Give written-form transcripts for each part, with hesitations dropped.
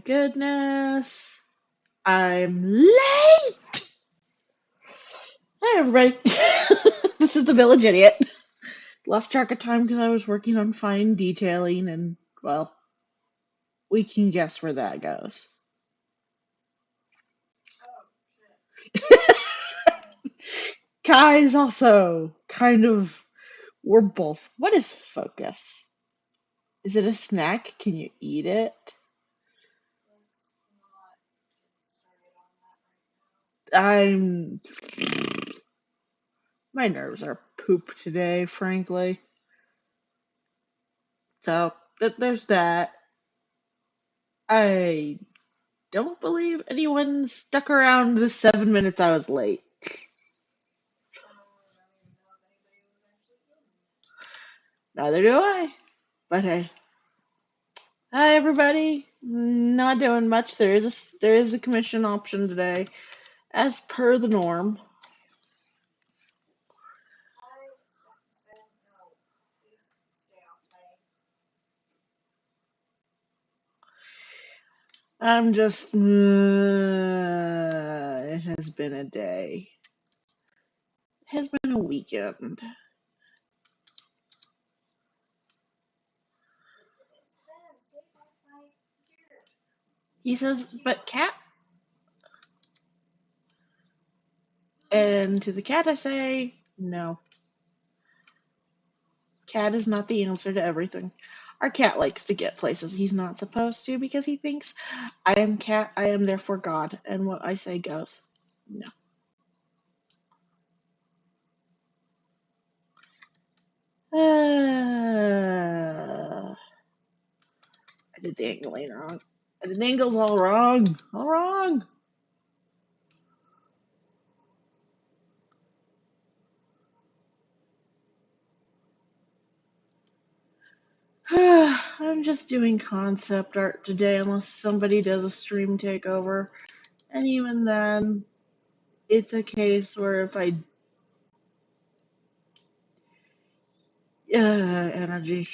goodness. I'm late! Hi, everybody. This is the Village Idiot. Lost track of time because I was working on fine detailing, and, well, we can guess where that goes. Kai is also kind of. We're both. What is focus? Is it a snack? Can you eat it? I'm. My nerves are poop today, frankly. So, there's that. I don't believe anyone stuck around the 7 minutes I was late. Neither do I. But hey, hi everybody. Not doing much. There is a commission option today, as per the norm. I'm just. It has been a day. It has been a weekend. He says, but cat. And to the cat I say, no. Cat is not the answer to everything. Our cat likes to get places he's not supposed to because he thinks, I am cat, I am therefore God, and what I say goes. No. I did the angling wrong. I did the angles all wrong. All wrong. I'm just doing concept art today unless somebody does a stream takeover. And even then, it's a case where if I. Energy.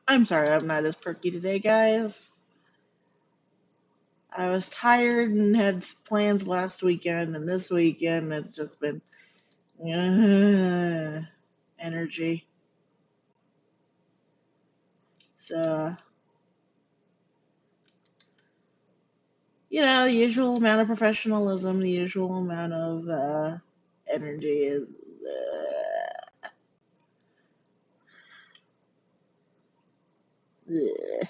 I'm sorry, I'm not as perky today, guys. I was tired and had plans last weekend, and this weekend it's just been energy. So, the usual amount of professionalism, the usual amount of energy is. Uh,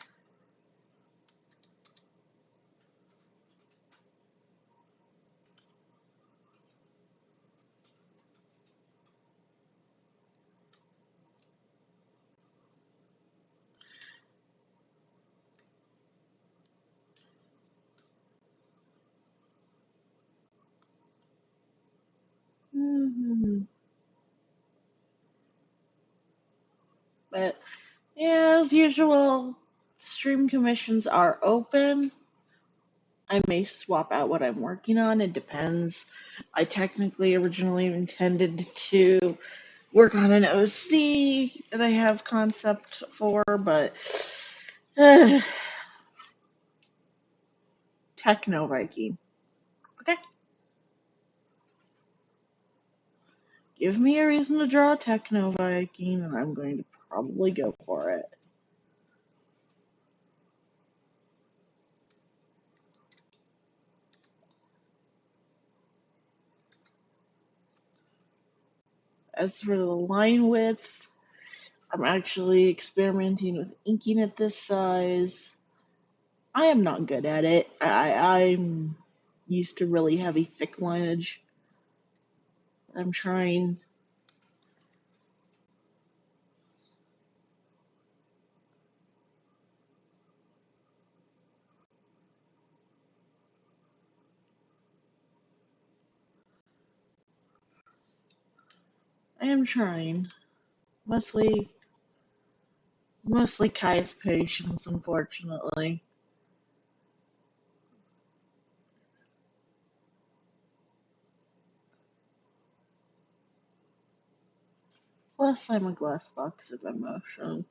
mhm. But yeah, as usual, stream commissions are open. I may swap out what I'm working on. It depends. I technically originally intended to work on an OC that I have concept for, but Techno Viking. Okay. Give me a reason to draw a Techno Viking, and I'm going to probably go for it. As for the line width, I'm actually experimenting with inking at this size. I am not good at it. I'm used to really heavy, thick lineage. I'm trying. I am trying. Mostly Kai's patience, unfortunately. Plus, I'm a glass box of emotion.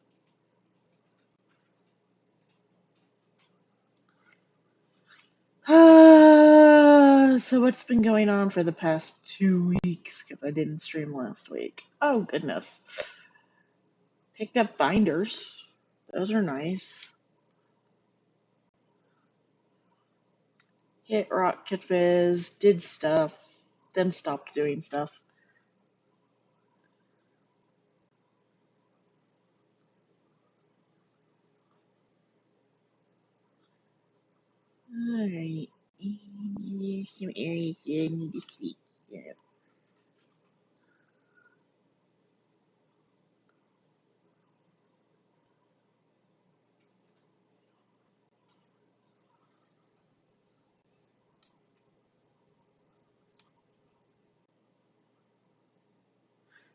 So what's been going on for the past 2 weeks? Because I didn't stream last week. Oh goodness. Picked up binders. Those are nice. Hit Rocket Fizz, did stuff, then stopped doing stuff. Alright. There's some areas that I need to tweak. Yeah.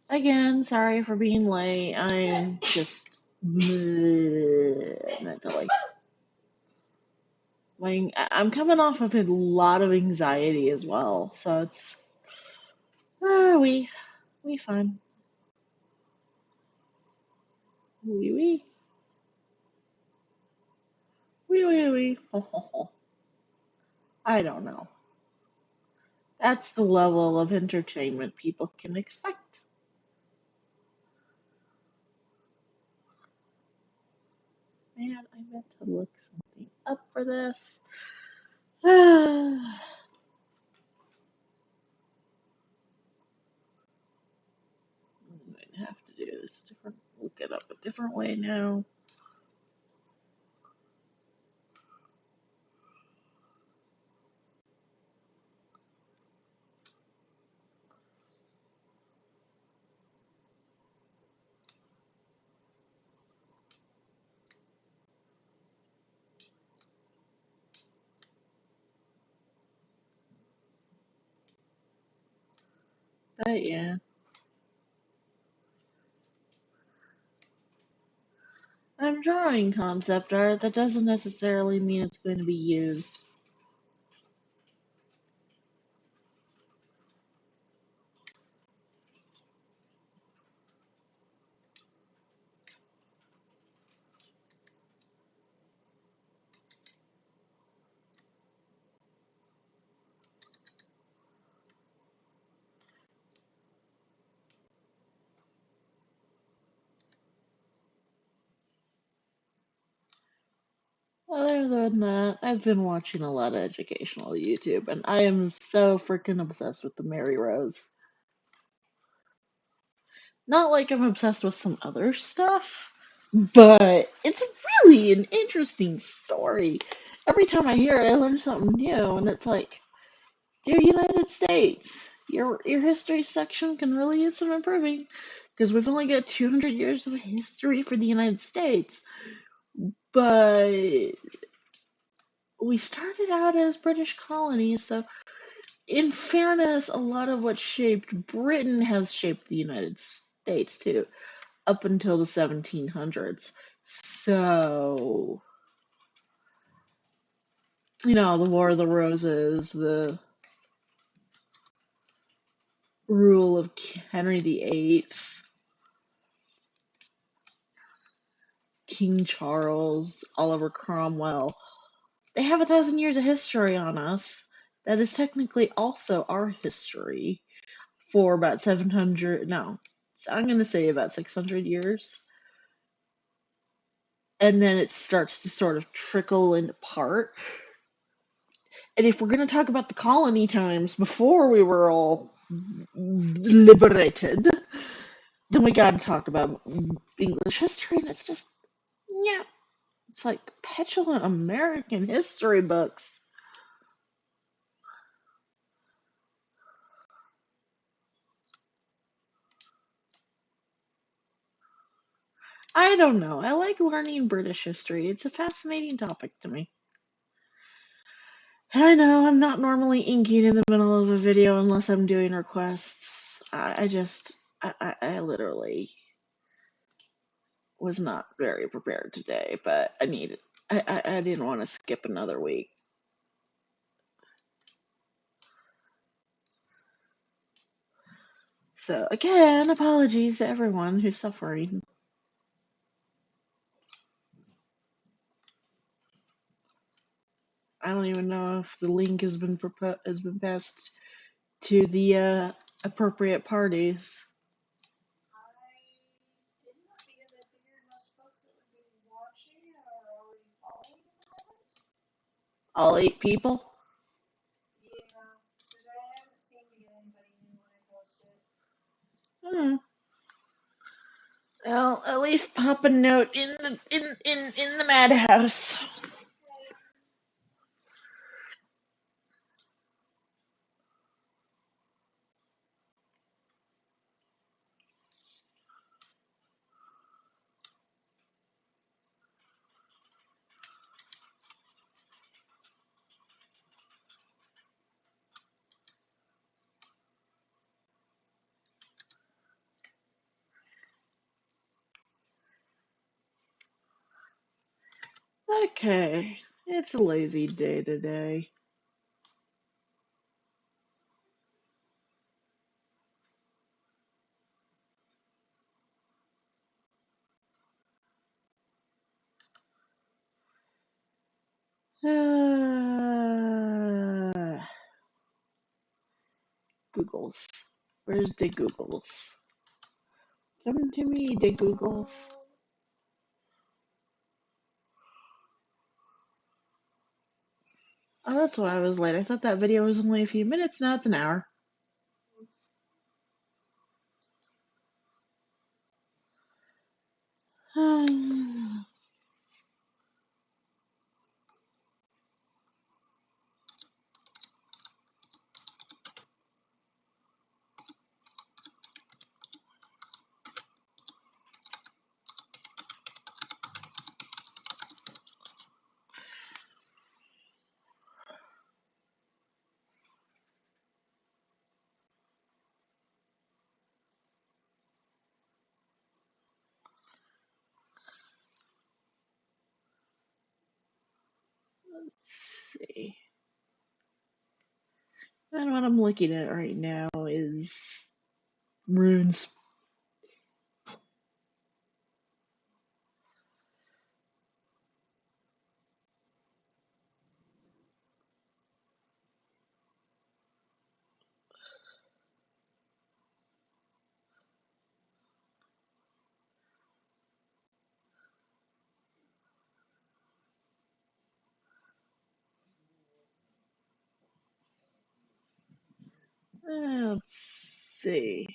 Again, sorry for being late. I'm just mentally. I'm coming off of a lot of anxiety as well, so it's we fun. We we. I don't know. That's the level of entertainment people can expect. Man, I meant to look something up for this. I'm going to have to do this different. Look it up a different way now. But yeah, I'm drawing concept art. That doesn't necessarily mean it's going to be used. Other than that, I've been watching a lot of educational YouTube, and I am so freaking obsessed with the Mary Rose. Not like I'm obsessed with some other stuff, but it's really an interesting story. Every time I hear it, I learn something new, and it's like, dear United States, your history section can really use some improving, because we've only got 200 years of history for the United States, but we started out as British colonies, so in fairness, a lot of what shaped Britain has shaped the United States too, up until the 1700s. So, the War of the Roses, the rule of Henry VIII, King Charles, Oliver Cromwell. They have 1,000 years of history on us. That is technically also our history for about 700, no, I'm going to say about 600 years. And then it starts to sort of trickle into part. And if we're going to talk about the colony times before we were all liberated, then we got to talk about English history. And it's just, yeah, it's like petulant American history books. I don't know. I like learning British history. It's a fascinating topic to me. And I know I'm not normally inking in the middle of a video unless I'm doing requests. I literally was not very prepared today, but I didn't want to skip another week. So again, apologies to everyone who's suffering. I don't even know if the link has been passed to the appropriate parties. All 8 people? Hmm. Well, at least pop a note in the madhouse. Okay, it's a lazy day today. Googles. Where's the Googles? Come to me, the Googles. Oh, that's why I was late. I thought that video was only a few minutes. Now it's an hour. Let's see. And what I'm looking at right now is runes. Let's see.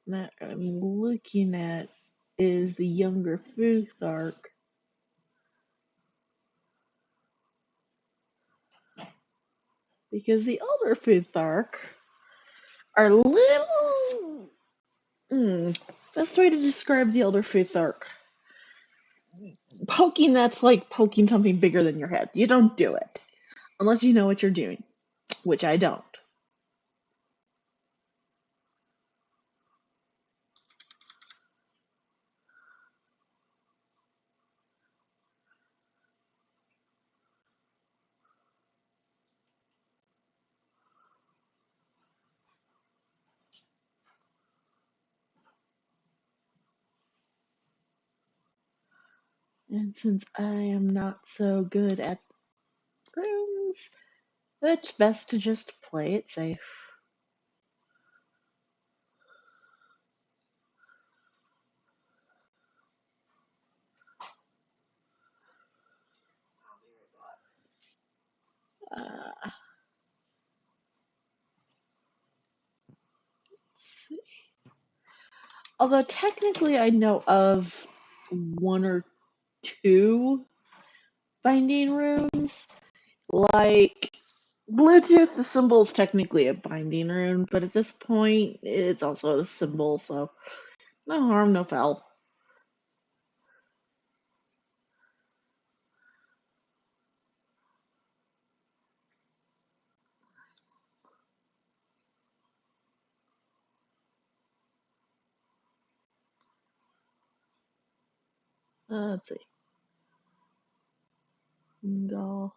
That I'm looking at is the younger Futhark. Because the older Futhark are little. Best way to describe the elder Futhark. Poking that's like poking something bigger than your head. You don't do it. Unless you know what you're doing, which I don't. And since I am not so good at runes, it's best to just play it safe. Uh, although technically I know of 1 or 2 binding runes. Like Bluetooth, the symbol is technically a binding rune, but at this point, it's also a symbol, so no harm, no foul. Let's see. Go.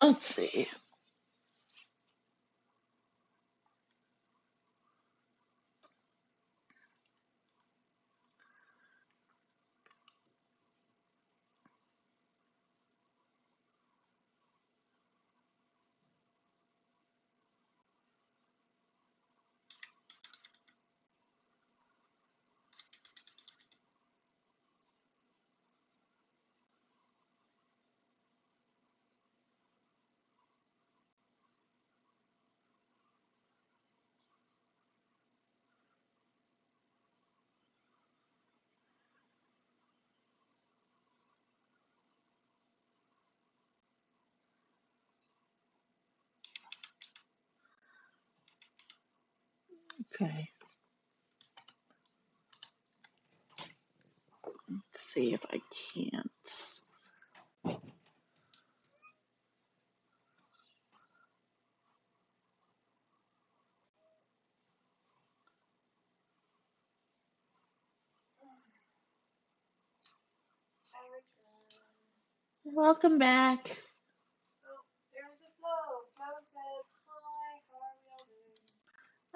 Let's see. Okay. Let's see if I can't. Welcome back.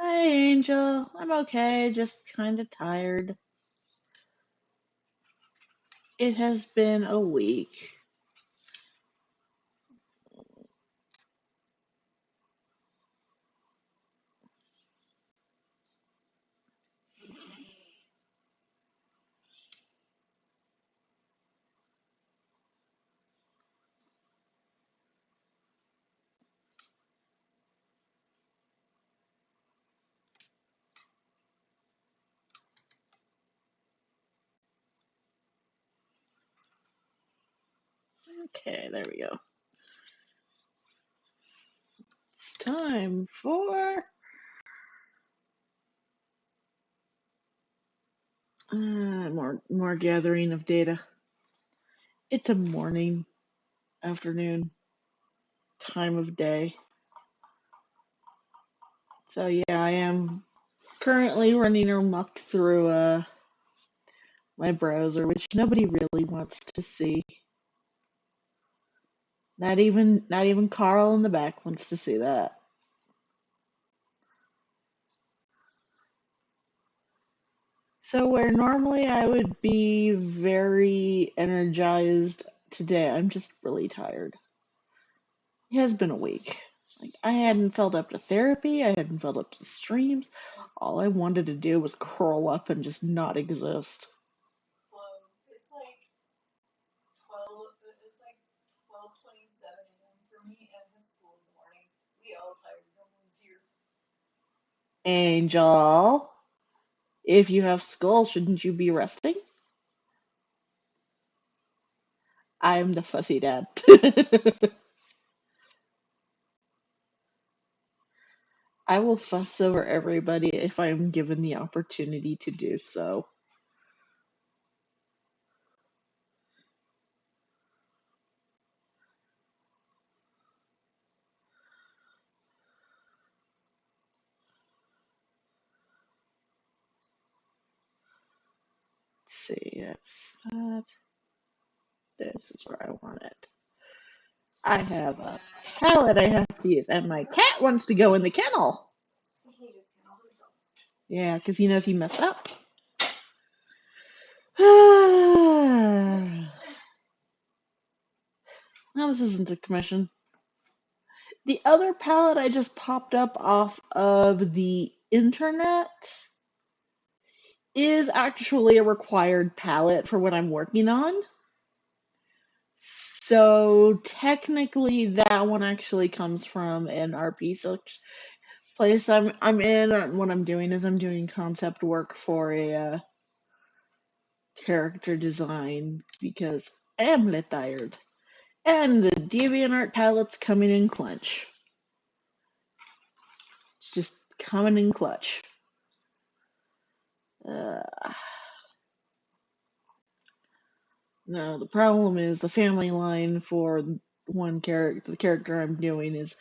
Hi, Angel. I'm okay, just kind of tired. It has been a week. Okay, there we go. It's time for more gathering of data. It's a morning, afternoon time of day. So yeah, I am currently running amok through my browser, which nobody really wants to see. Not even Carl in the back wants to see that. So where normally I would be very energized today, I'm just really tired. It has been a week. Like I hadn't felt up to therapy, I hadn't felt up to streams. All I wanted to do was curl up and just not exist. Angel, if you have school, shouldn't you be resting? I'm the fussy dad. I will fuss over everybody if I am given the opportunity to do so. Let's see, that's that. This is where I want it. I have a palette I have to use, and my cat wants to go in the kennel. Yeah, because he knows he messed up. No, this isn't a commission. The other palette I just popped up off of the internet is actually a required palette for what I'm working on. So technically, that one actually comes from an RP place I'm in. And what I'm doing is I'm doing concept work for a character design because I am lit tired. And the DeviantArt palette's coming in clutch. It's just coming in clutch. Uh, no, the problem is the family line for one character. The character I'm doing is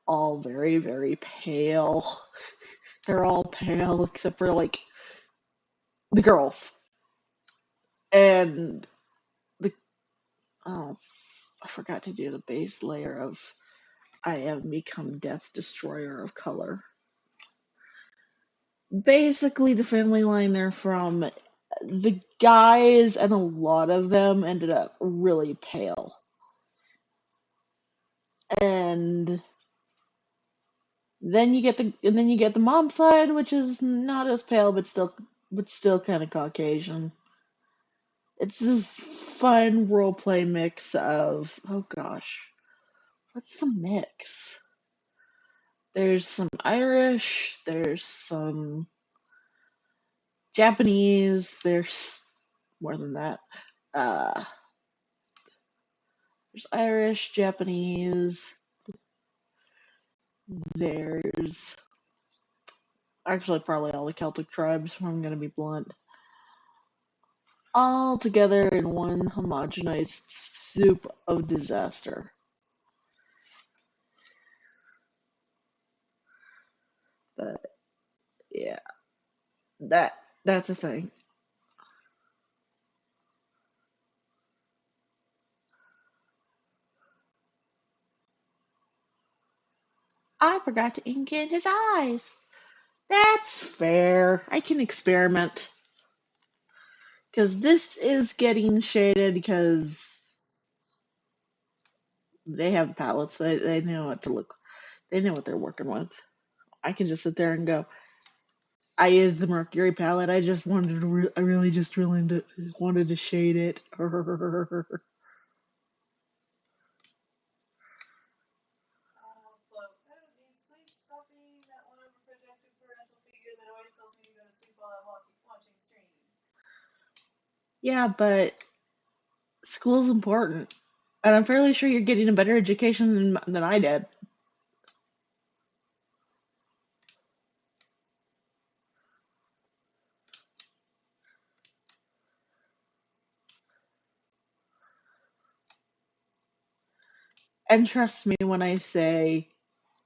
all very, very pale. They're all pale except for like the girls and the oh, I forgot to do the base layer of I have become Death Destroyer of color. Basically, the family line they're from, the guys and a lot of them ended up really pale. And then you get the mom side, which is not as pale but still kind of Caucasian. It's this fun role play mix of, oh gosh, what's the mix? There's some Irish, there's some Japanese, there's more than that. Uh, there's Irish, Japanese, there's actually probably all the Celtic tribes, if I'm going to be blunt. All together in one homogenized soup of disaster. But yeah, that's a thing. I forgot to ink in his eyes. That's fair. I can experiment. Because this is getting shaded because they have palettes. They know what to look. They know what they're working with. I can just sit there and go. I used the Mercury palette. I just wanted to. I really just really wanted to shade it. Yeah, but school's important, and I'm fairly sure you're getting a better education than I did. And trust me when I say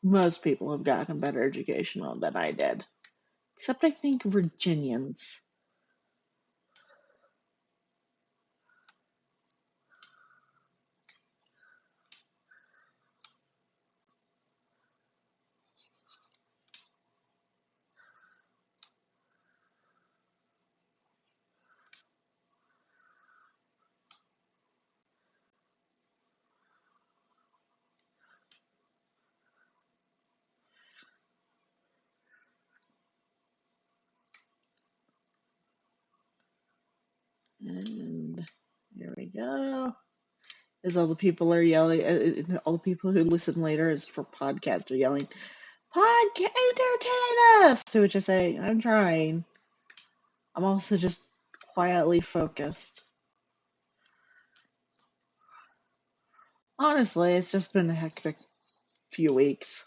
most people have gotten a better education than I did. Except I think Virginians. And there we go. As all the people are yelling, all the people who listen later is for podcast are yelling, "Podcast, entertain us!" To which I say, I'm trying. I'm also just quietly focused. Honestly, it's just been a hectic few weeks.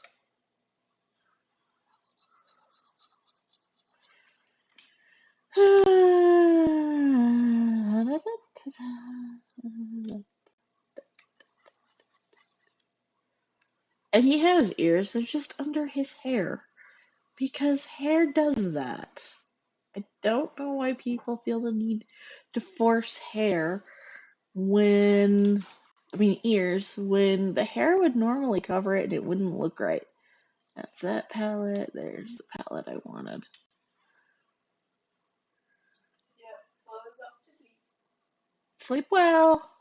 And he has ears, they're just under his hair. Because hair does that. I don't know why people feel the need to force hair ears, when the hair would normally cover it and it wouldn't look right. That's that palette. There's the palette I wanted. Sleep well.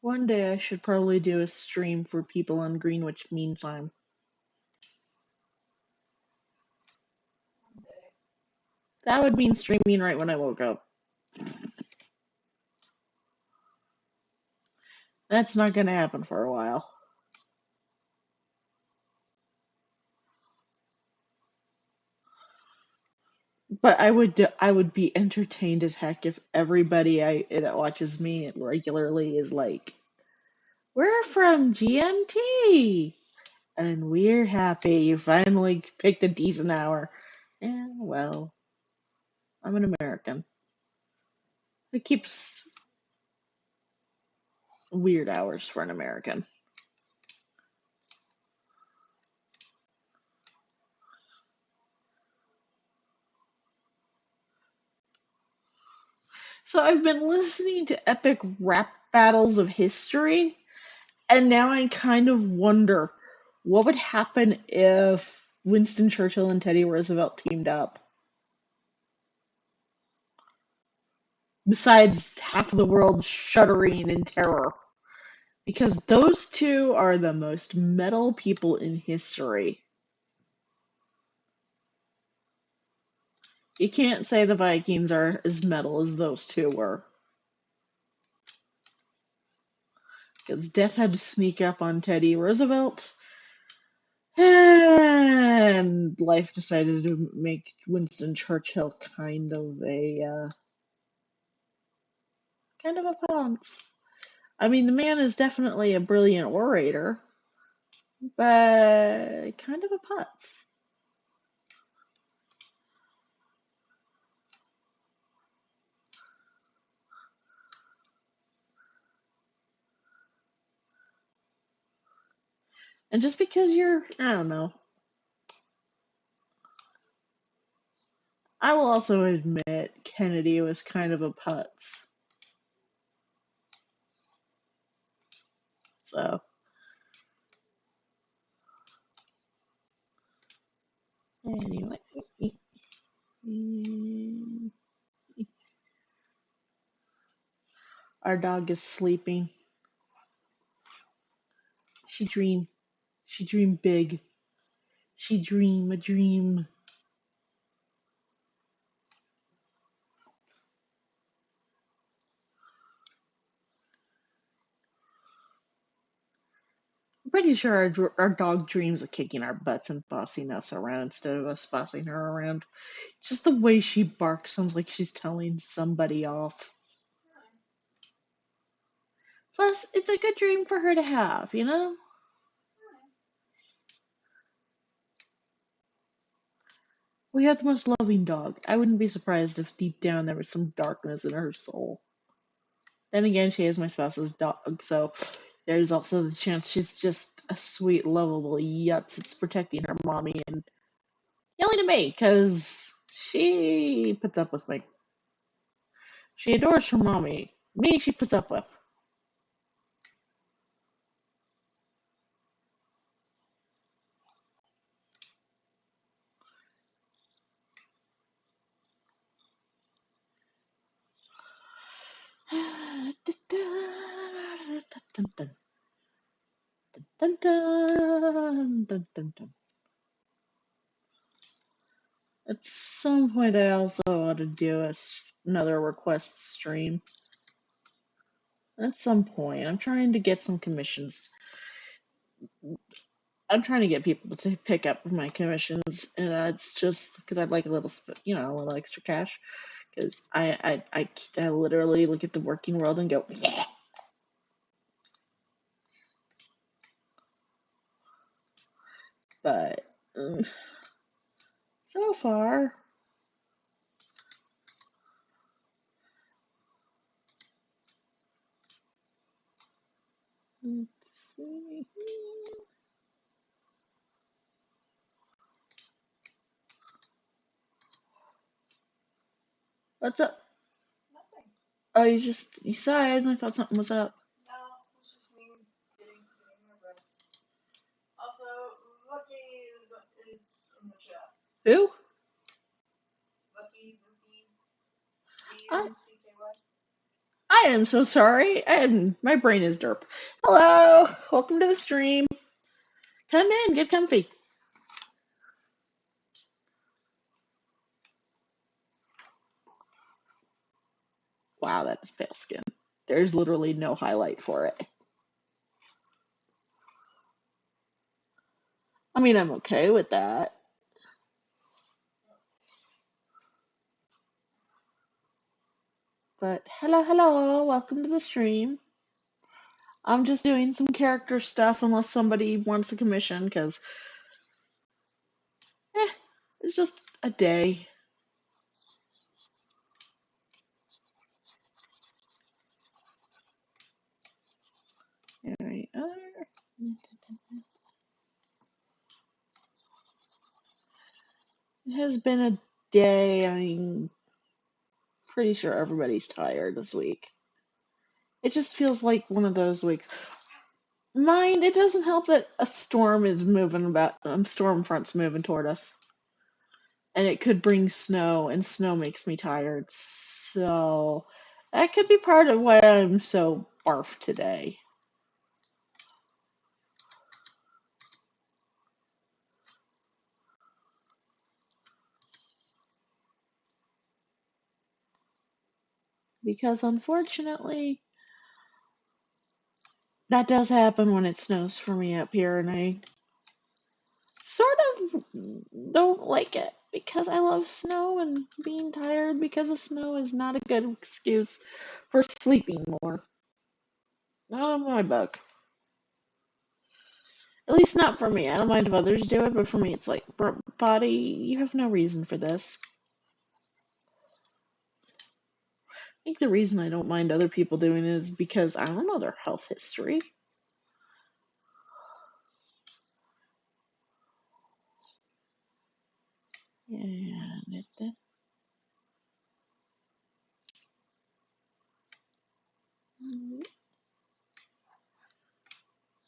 One day I should probably do a stream for people on Greenwich Mean Time. That would mean streaming right when I woke up. That's not going to happen for a while. But I would be entertained as heck if everybody that watches me regularly is like, "We're from GMT, and we're happy you finally picked a decent hour." Yeah, well, I'm an American. It keeps weird hours for an American. So I've been listening to epic rap battles of history, and now I kind of wonder what would happen if Winston Churchill and Teddy Roosevelt teamed up. Besides half of the world shuddering in terror. Because those two are the most metal people in history. You can't say the Vikings are as metal as those two were. Because Death had to sneak up on Teddy Roosevelt, and life decided to make Winston Churchill kind of a ponce. I mean, the man is definitely a brilliant orator, but kind of a putz. And just because I don't know. I will also admit Kennedy was kind of a putz. So, anyway. Our dog is sleeping. She dream. She dream big. She dream a dream. I'm pretty sure our dog dreams of kicking our butts and bossing us around instead of us bossing her around. Just the way she barks sounds like she's telling somebody off. Plus, it's a good dream for her to have, you know? We have the most loving dog. I wouldn't be surprised if deep down there was some darkness in her soul. Then again, she is my spouse's dog, so there's also the chance she's just a sweet, lovable yutz that's protecting her mommy and yelling at me, because she puts up with me. She adores her mommy. Me, she puts up with. At some point, I also ought to do another request stream. At some point, I'm trying to get some commissions. I'm trying to get people to pick up my commissions, and it's just because I'd like a little, a little extra cash. Because I literally look at the working world and go, yeah. But so far, let's see. What's up? Nothing. Oh, you sighed, and I thought something was up. No, it's just me getting my breath. Also, Lucky is in the chat. Who? Lucky, I VUCKY. I am so sorry. My brain is derp. Hello, welcome to the stream. Come in, get comfy. Wow, that is pale skin. There's literally no highlight for it. I mean, I'm okay with that. But hello, welcome to the stream. I'm just doing some character stuff unless somebody wants a commission, because it's just a day. Alright. It has been a day. I mean, pretty sure everybody's tired this week. It just feels like one of those weeks. Mind, it doesn't help that a storm is moving about, storm front's moving toward us. And it could bring snow, and snow makes me tired. So that could be part of why I'm so barf today. Because unfortunately, that does happen when it snows for me up here, and I sort of don't like it because I love snow, and being tired because of snow is not a good excuse for sleeping more. Not in my book. At least not for me. I don't mind if others do it, but for me, it's like, body, you have no reason for this. I think the reason I don't mind other people doing it is because I don't know their health history. And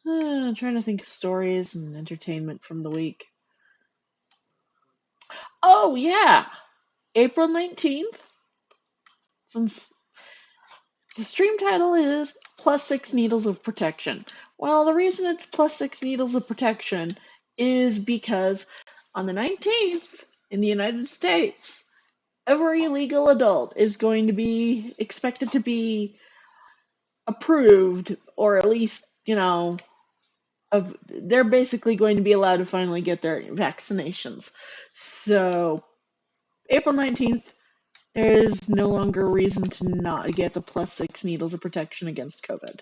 I'm trying to think of stories and entertainment from the week. Oh, yeah! April 19th. Since the stream title is Plus Six Needles of Protection. Well, the reason it's Plus Six Needles of Protection is because on the 19th in the United States, every legal adult is going to be expected to be approved, or at least, they're basically going to be allowed to finally get their vaccinations. So, April 19th, there is no longer reason to not get the plus six needles of protection against COVID.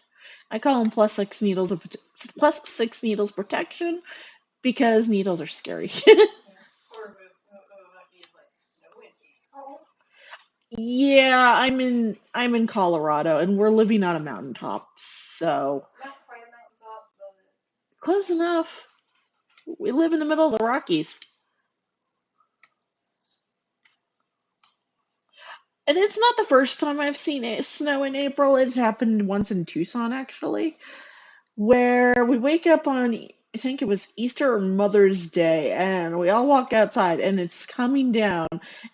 I call them plus six needles protection because needles are scary. Yeah, I'm in Colorado, and we're living on a mountaintop, so Not quite a mountaintop, but close enough. We live in the middle of the Rockies. And it's not the first time I've seen it snow in April. It happened once in Tucson, actually, where we wake up on, I think it was Easter or Mother's Day, and we all walk outside, and it's coming down,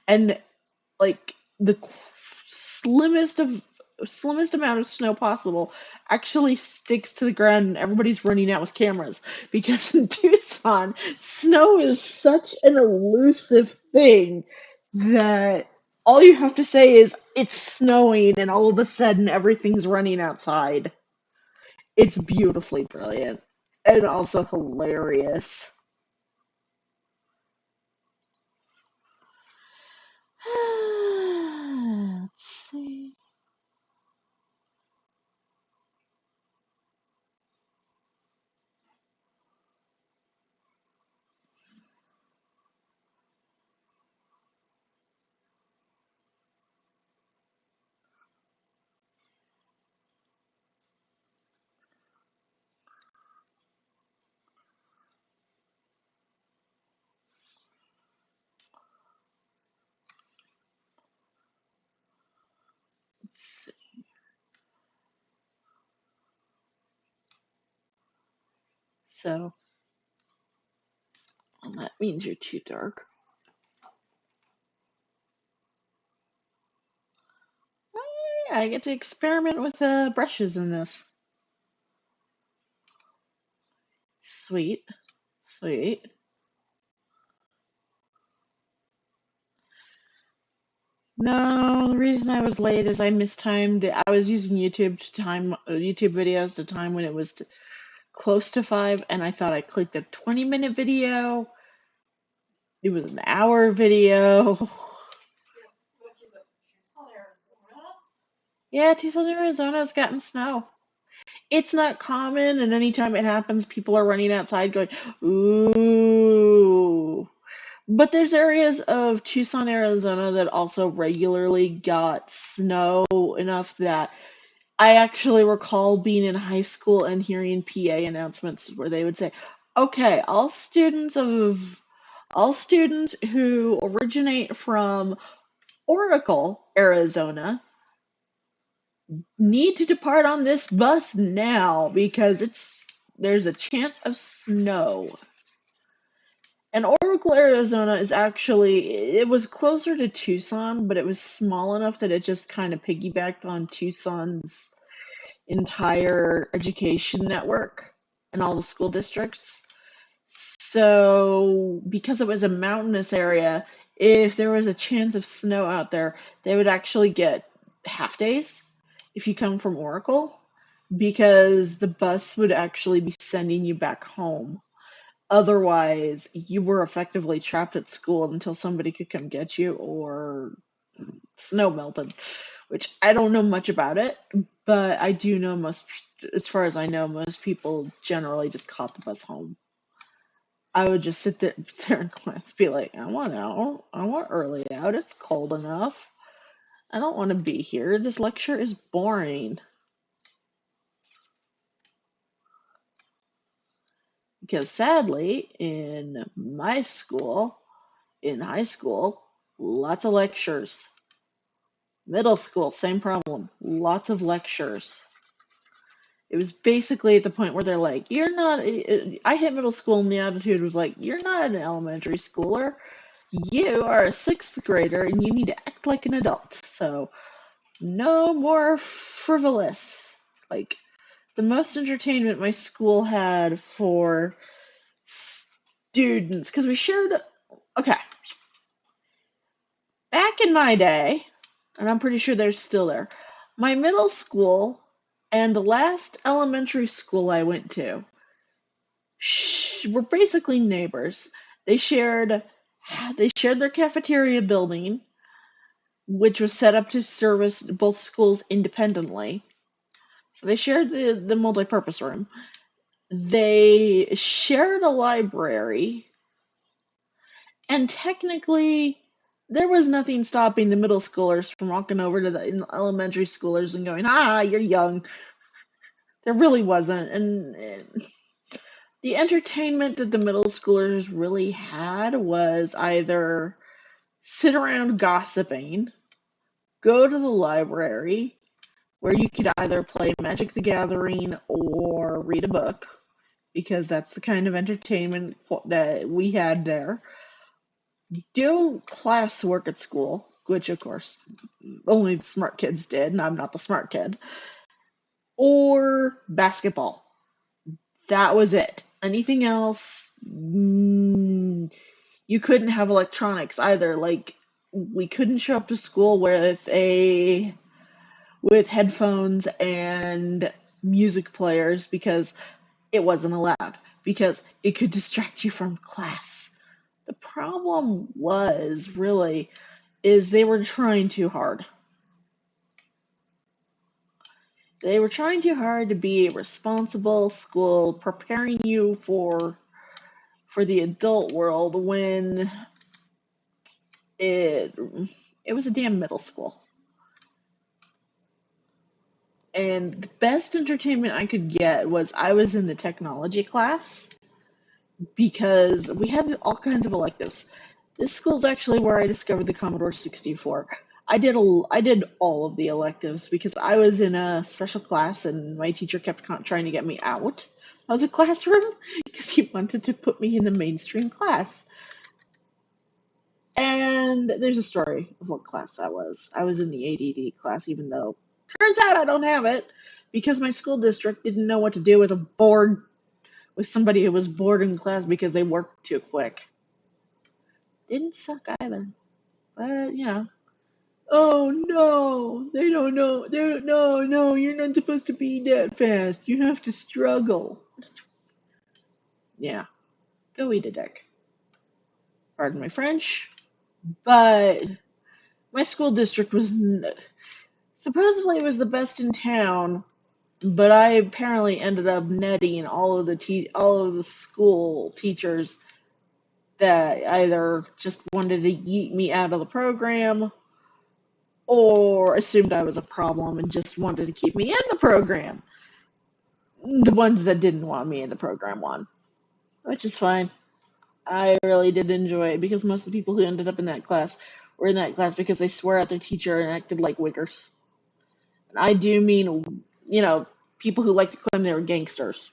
and like the slimmest of slimmest amount of snow possible actually sticks to the ground, and everybody's running out with cameras because in Tucson snow is such an elusive thing that all you have to say is it's snowing, and all of a sudden everything's running outside. It's beautifully brilliant and also hilarious. Let's see. So, well, that means you're too dark. Oh, yeah, I get to experiment with brushes in this. Sweet, sweet. No, the reason I was late is I mistimed it. I was using YouTube videos to time when it was close to 5, and I thought I clicked a 20-minute video. It was an hour video. what is it? Tucson, Arizona? Yeah, Tucson, Arizona's gotten snow. It's not common, and anytime it happens, people are running outside going, ooh. But there's areas of Tucson, Arizona that also regularly got snow enough that I actually recall being in high school and hearing PA announcements where they would say, okay, all students who originate from Oracle, Arizona, need to depart on this bus now because there's a chance of snow. And Oracle, Arizona is actually, it was closer to Tucson, but it was small enough that it just kind of piggybacked on Tucson's entire education network and all the school districts. So, because it was a mountainous area, if there was a chance of snow out there, they would actually get half days if you come from Oracle, because the bus would actually be sending you back home. Otherwise, you were effectively trapped at school until somebody could come get you or snow melted, which I don't know much about it, but I do know as far as I know, most people generally just caught the bus home. I would just sit there in class, be like, I want out. I want early out. It's cold enough. I don't want to be here. This lecture is boring. Because sadly, in my school, in high school, lots of lectures. Middle school, same problem. Lots of lectures. It was basically at the point where they're like, you're not, I hit middle school and the attitude was like, you're not an elementary schooler. You are a sixth grader and you need to act like an adult. So no more frivolous. Like, the most entertainment my school had for students, because we shared, okay, back in my day, and I'm pretty sure they're still there, my middle school and the last elementary school I went to were basically neighbors. They shared they shared their cafeteria building, which was set up to service both schools independently. So they shared the multi-purpose room. They shared a library, and technically, there was nothing stopping the middle schoolers from walking over to the elementary schoolers and going, "Ah, you're young." There really wasn't, and the entertainment that the middle schoolers really had was either sit around gossiping, go to the library, where you could either play Magic the Gathering or read a book, because that's the kind of entertainment that we had there. Do classwork at school, which of course only the smart kids did, and I'm not the smart kid, or basketball. That was it. Anything else, you couldn't have electronics either. Like, we couldn't show up to school with headphones and music players because it wasn't allowed, because it could distract you from class. The problem was really is they were trying too hard. They were trying too hard to be a responsible school, preparing you for the adult world when it it was a damn middle school. And the best entertainment I could get was I was in the technology class because we had all kinds of electives. This school is actually where I discovered the Commodore 64. I did all of the electives because I was in a special class and my teacher kept trying to get me out of the classroom because he wanted to put me in the mainstream class. And there's a story of what class that was. I was in the ADD class, even though turns out I don't have it because my school district didn't know what to do with somebody who was bored in class because they worked too quick. Didn't suck either, but yeah. Oh no, they don't know. No, no, you're not supposed to be that fast. You have to struggle. Yeah, go eat a dick. Pardon my French, but my school district was supposedly it was the best in town, but I apparently ended up netting all of the school teachers that either just wanted to yeet me out of the program or assumed I was a problem and just wanted to keep me in the program. The ones that didn't want me in the program won, which is fine. I really did enjoy it because most of the people who ended up in that class were in that class because they swear at their teacher and acted like wiggers. And I do mean, people who like to claim they were gangsters.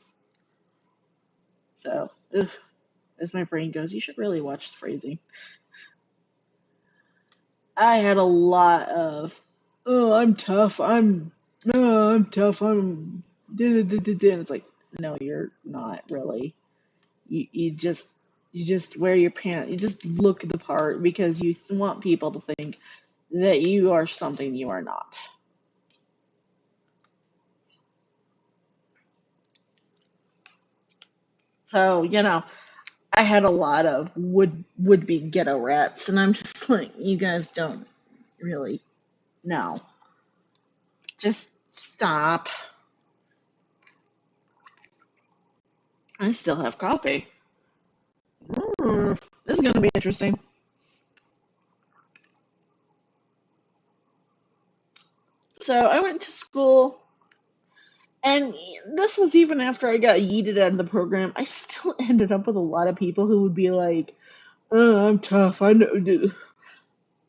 So, ugh, as my brain goes, you should really watch the phrasing. I had a lot of, oh, I'm tough. I'm tough. And it's like, no, you're not really. You just wear your pants. You just look the part because you want people to think that you are something you are not. So, I had a lot of would be ghetto rats, and I'm just like, you guys don't really know. Just stop. I still have coffee. This is gonna be interesting. So I went to school, and this was even after I got yeeted out of the program. I still ended up with a lot of people who would be like, "Oh, I'm tough. I know."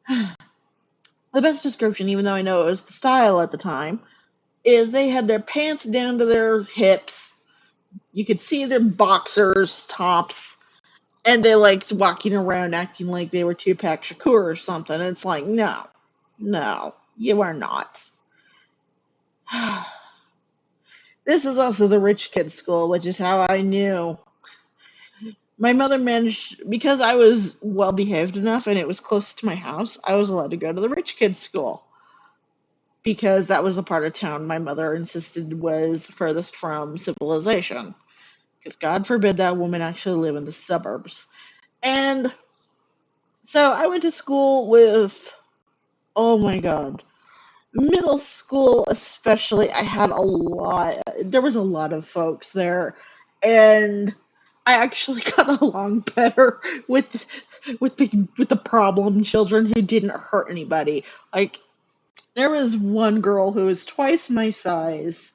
The best description, even though I know it was the style at the time, is they had their pants down to their hips. You could see their boxers tops, and they liked walking around acting like they were Tupac Shakur or something. It's like, no, no, you are not. This is also the rich kids' school, which is how I knew. My mother managed, because I was well behaved enough and it was close to my house, I was allowed to go to the rich kids' school because that was the part of town my mother insisted was furthest from civilization. Because God forbid that woman actually live in the suburbs. And so I went to school with, oh my God, middle school especially. I had a lot, there was a lot of folks there, and I actually got along better with the problem children who didn't hurt anybody. Like, there was one girl who was twice my size,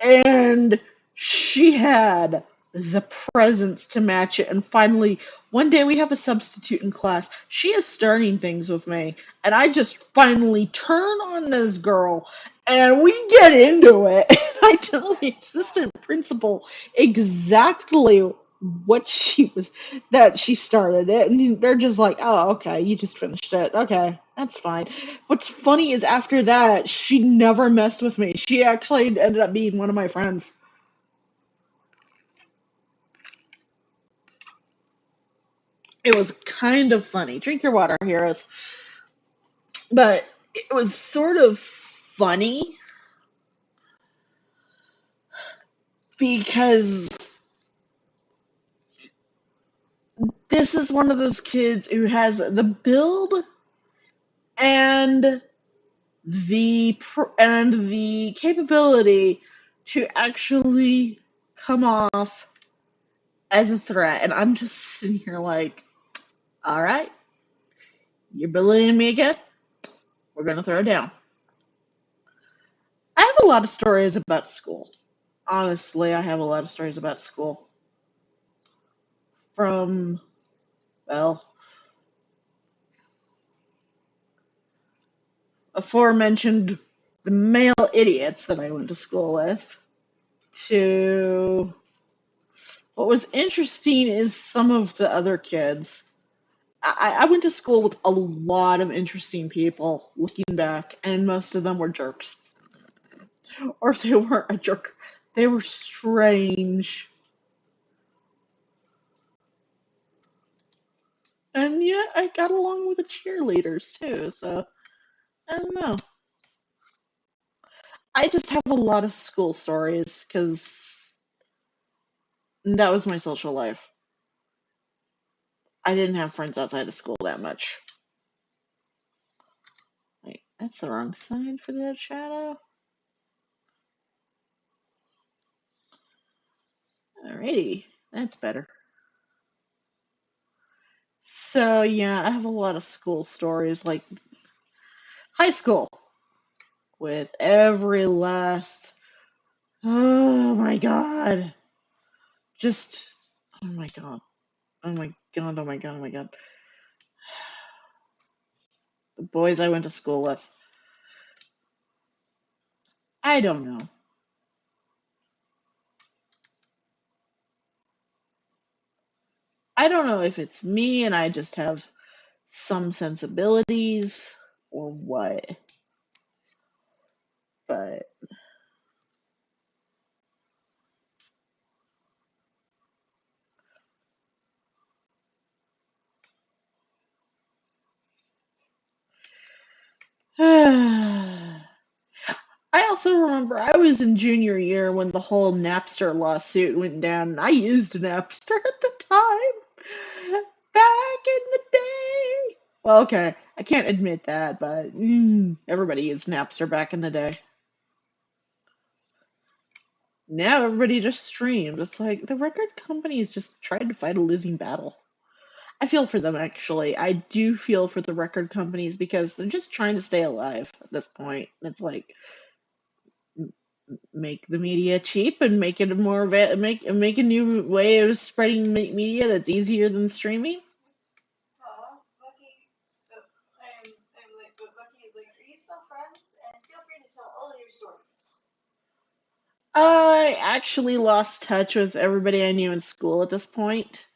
and she had the presence to match it. And finally, one day we have a substitute in class. She is starting things with me, and I just finally turn on this girl, and we get into it. And I tell the assistant principal exactly what she was, that she started it, and they're just like, "Oh, okay, you just finished it. Okay, that's fine." What's funny is after that, she never messed with me. She actually ended up being one of my friends. It was kind of funny. Drink your water, heroes. But it was sort of funny because this is one of those kids who has the build and the capability to actually come off as a threat. And I'm just sitting here like, all right, you're bullying me again? We're going to throw down. I have a lot of stories about school. Honestly, I have a lot of stories about school. From, well, aforementioned the male idiots that I went to school with, to what was interesting is some of the other kids. I went to school with a lot of interesting people looking back, and most of them were jerks. Or if they weren't a jerk, they were strange. And yet I got along with the cheerleaders too, so I don't know. I just have a lot of school stories because that was my social life. I didn't have friends outside of school that much. Wait, that's the wrong side for that shadow. Alrighty, that's better. So yeah, I have a lot of school stories, like high school, with every last. Oh my god! Just, oh my god! Oh my god! Oh my god! Oh my god! boys I went to school with. I don't know. I don't know if it's me and I just have some sensibilities or what, but I also remember I was in junior year when the whole Napster lawsuit went down, and I used Napster at the time. Back in the day. Well, okay, I can't admit that, but everybody used Napster back in the day. Now everybody just streams. It's like the record companies just tried to fight a losing battle. I feel for them actually. I do feel for the record companies because they're just trying to stay alive at this point. It's like make the media cheap and make it more make a new way of spreading media that's easier than streaming. Aw, Bucky. I'm like, but Bucky is like, are you still friends? And feel free to tell all your stories. I actually lost touch with everybody I knew in school at this point.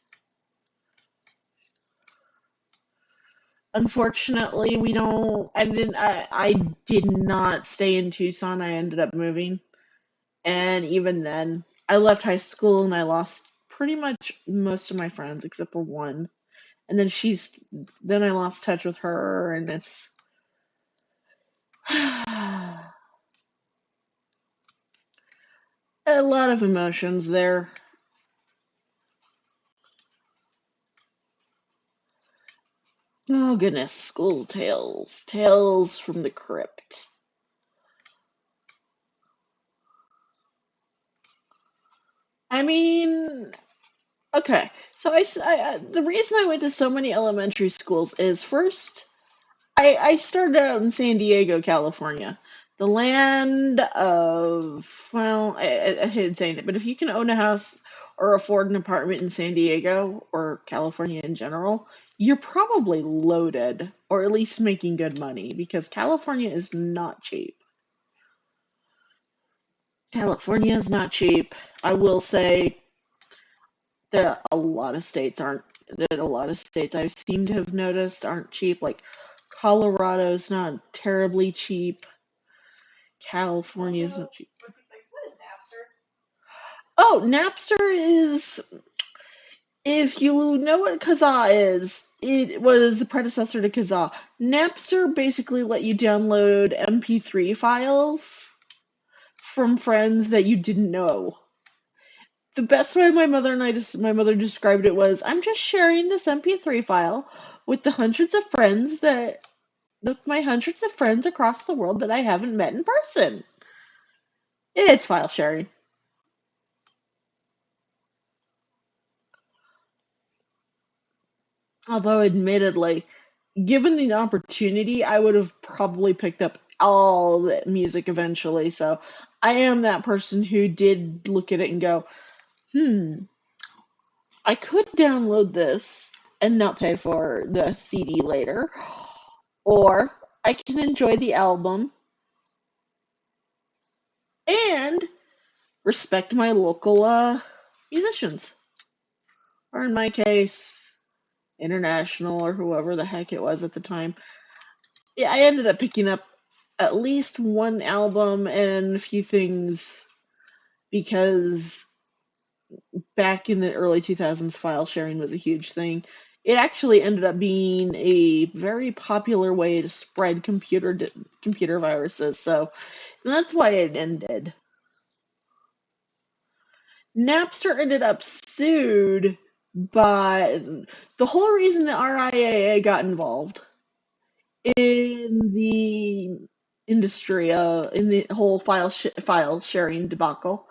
Unfortunately, we don't. I did not stay in Tucson. I ended up moving, and even then, I left high school and I lost pretty much most of my friends except for one. And then then I lost touch with her, and it's a lot of emotions there. Oh goodness, school tales, tales from the crypt. I mean, okay, so the reason I went to so many elementary schools is first, I started out in San Diego, California, the land of, well, I hate saying it, but if you can own a house or afford an apartment in San Diego or California in general, you're probably loaded or at least making good money because California is not cheap. California is not cheap. I will say that a lot of states I seem to have noticed aren't cheap. Like Colorado's not terribly cheap. California's Also, not cheap. Bucky's like, what is Napster? Oh, Napster is, if you know what Kazaa is, it was the predecessor to Kazaa. Napster basically let you download MP3 files from friends that you didn't know. The best way my mother described it was, I'm just sharing this MP3 file with the hundreds of friends that with my hundreds of friends across the world that I haven't met in person. It's file sharing. Although admittedly, given the opportunity, I would have probably picked up all the music eventually. So I am that person who did look at it and go, I could download this and not pay for the CD later, or I can enjoy the album and respect my local musicians, or in my case, international or whoever the heck it was at the time. Yeah, I ended up picking up at least one album and a few things because back in the early 2000s, file sharing was a huge thing. It actually ended up being a very popular way to spread computer viruses, so that's why it ended. Napster ended up sued by the whole reason the RIAA got involved in the industry, in the whole file sharing debacle,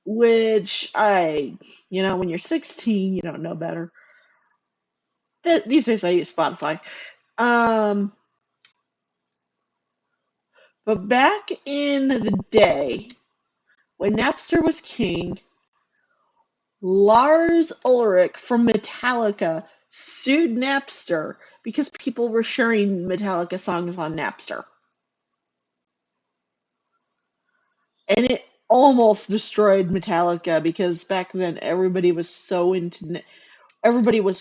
which when you're 16, you don't know better. These days I use Spotify. Um, but back in the day, when Napster was king, Lars Ulrich from Metallica sued Napster because people were sharing Metallica songs on Napster. And it almost destroyed Metallica because back then everybody was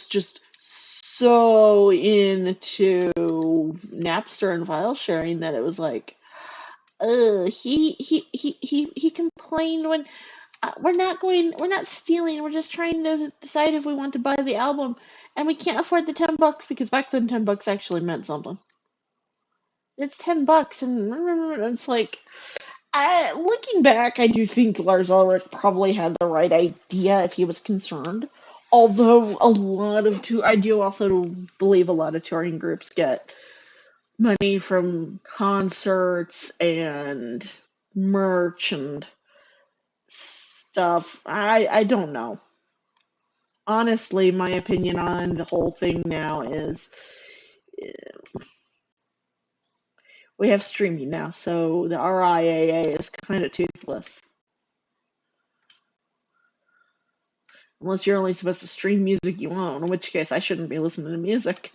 just so into Napster and file sharing that it was like, he complained when we're not stealing, we're just trying to decide if we want to buy the album, and we can't afford the $10 because back then $10 actually meant something. It's $10, and it's like, looking back, I do think Lars Ulrich probably had the right idea if he was concerned. Although I do also believe a lot of touring groups get money from concerts and merch and stuff. I don't know. Honestly, my opinion on the whole thing now is we have streaming now, so the RIAA is kind of toothless. Unless you're only supposed to stream music you own, in which case I shouldn't be listening to music.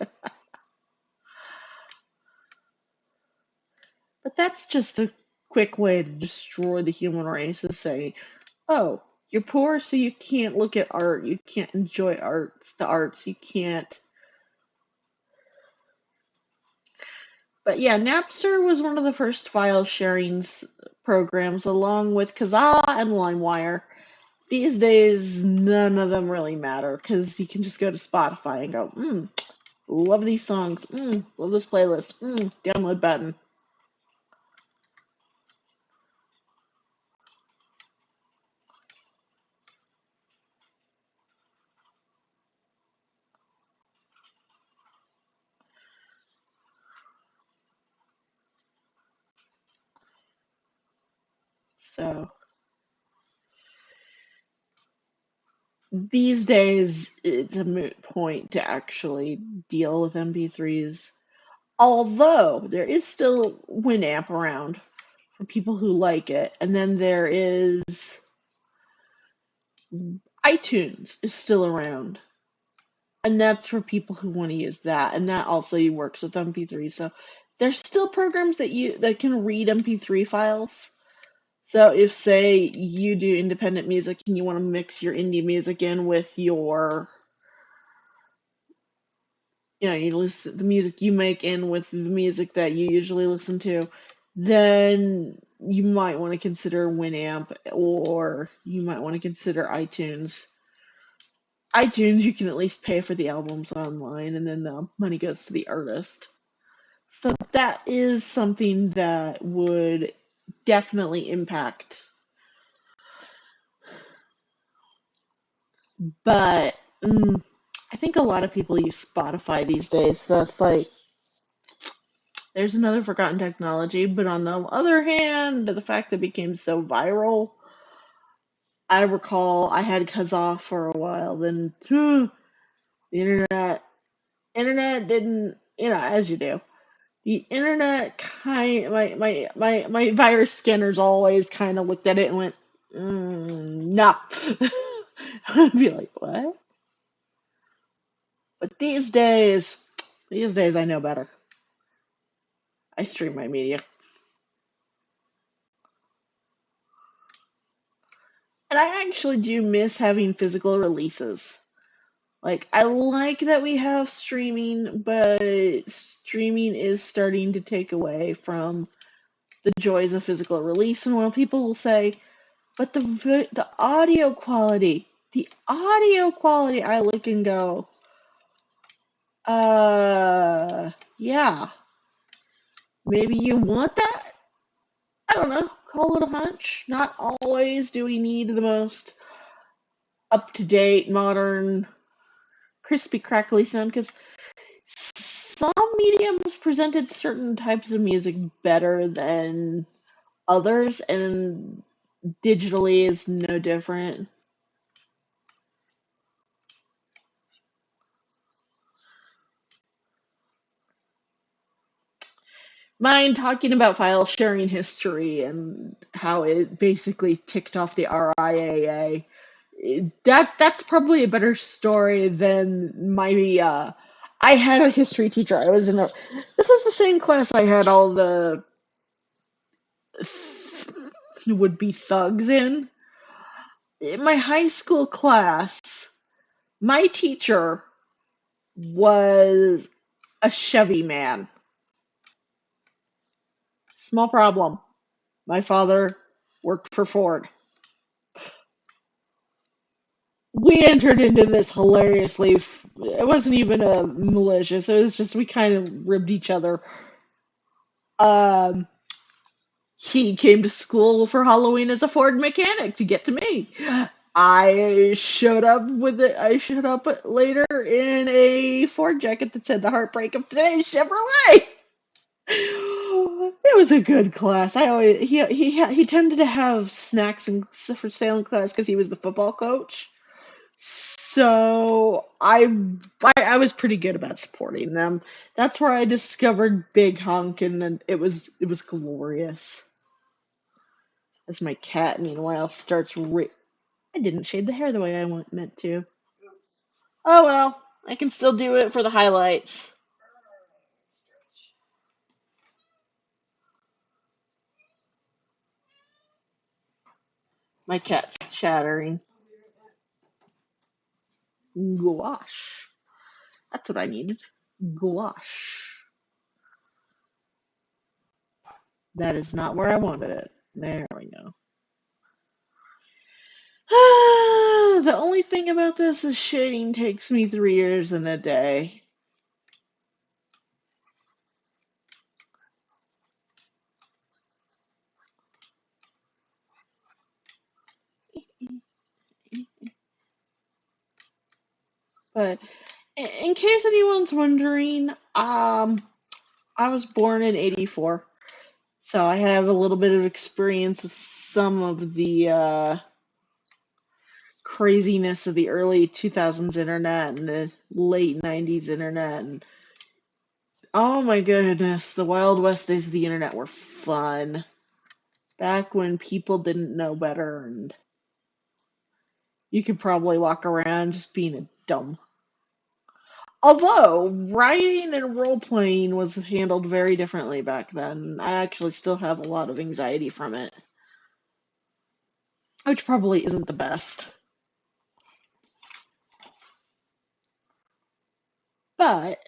But that's just a quick way to destroy the human race, is saying, oh, you're poor, so you can't look at art, you can't enjoy the arts, you can't. But yeah, Napster was one of the first file sharing programs, along with Kazaa and LimeWire. These days, none of them really matter because you can just go to Spotify and go, love these songs, love this playlist, download button. So these days, it's a moot point to actually deal with MP3s. Although there is still Winamp around for people who like it, and then there is iTunes is still around, and that's for people who want to use that, and that also works with MP3. So there's still programs that can read MP3 files. So if, say, you do independent music and you want to mix your indie music in with your, you listen the music you make in with the music that you usually listen to, then you might want to consider Winamp, or you might want to consider iTunes. iTunes, you can at least pay for the albums online, and then the money goes to the artist. So that is something that would definitely impact. But I think a lot of people use Spotify these days, so it's like there's another forgotten technology. But on the other hand, the fact that it became so viral, I recall I had Kazaa for a while. Then the internet didn't, as you do. The internet my virus scanners always kind of looked at it and went, no. I'd be like, what? But these days I know better. I stream my media. And I actually do miss having physical releases. Like, I like that we have streaming, but streaming is starting to take away from the joys of physical release. And while people will say, but the audio quality, I look and go, yeah, maybe you want that? I don't know, call it a hunch. Not always do we need the most up-to-date, modern, crispy, crackly sound, because some mediums presented certain types of music better than others, and digitally is no different. Mind talking about file sharing history and how it basically ticked off the RIAA. That's probably a better story than my I had a history teacher. I was in a. This is the same class I had all the would-be thugs in. In my high school class, my teacher was a Chevy man. Small problem. My father worked for Ford. We entered into this hilariously. It wasn't even a malicious. It was just we kind of ribbed each other. Um, he came to school for Halloween as a Ford mechanic to get to me. I showed up with it. I showed up later in a Ford jacket that said "The Heartbreak of Today's Chevrolet." It was a good class. I always he tended to have snacks and for sale in class because he was the football coach. So I was pretty good about supporting them. That's where I discovered Big Hunk, and then it was glorious. As my cat, meanwhile, starts. I didn't shade the hair the way I meant to. Oh well, I can still do it for the highlights. My cat's chattering. Gouache. That's what I needed. Gouache. That is not where I wanted it. There we go. The only thing about this is shading takes me 3 years and a day. But in case anyone's wondering, I was born in '84, so I have a little bit of experience with some of the craziness of the early 2000s internet and the late 90s internet. And oh my goodness, the Wild West days of the internet were fun. Back when people didn't know better and you could probably walk around just being a dumb. Although writing and role playing was handled very differently back then. I actually still have a lot of anxiety from it, which probably isn't the best. But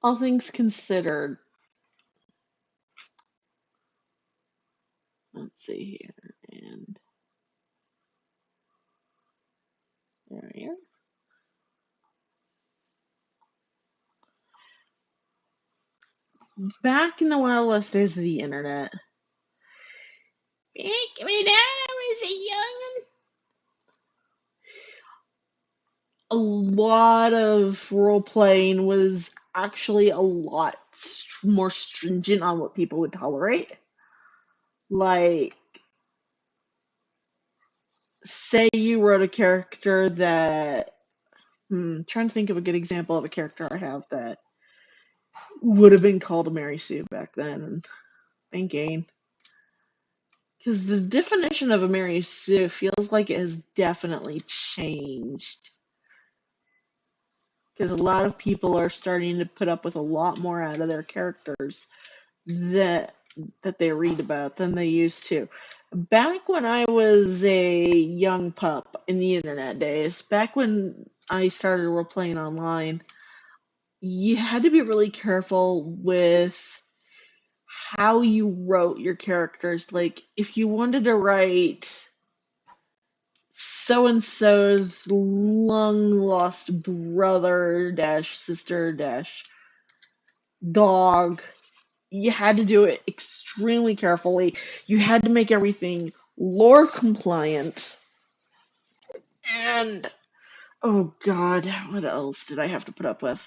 all things considered, let's see here, and there we are. Back in the Wild West days of the internet, back when I was a young, a lot of role playing was actually a lot more stringent on what people would tolerate. Like, say you wrote a character that, trying to think of a good example of a character I have that would have been called a Mary Sue back then. And thinking, because the definition of a Mary Sue feels like it has definitely changed. Because a lot of people are starting to put up with a lot more out of their characters that they read about than they used to. Back when I was a young pup in the internet days, back when I started role playing online, you had to be really careful with how you wrote your characters. Like, if you wanted to write so and so's long lost brother dash sister dash dog, you had to do it extremely carefully. You had to make everything lore compliant. And oh god, what else did I have to put up with?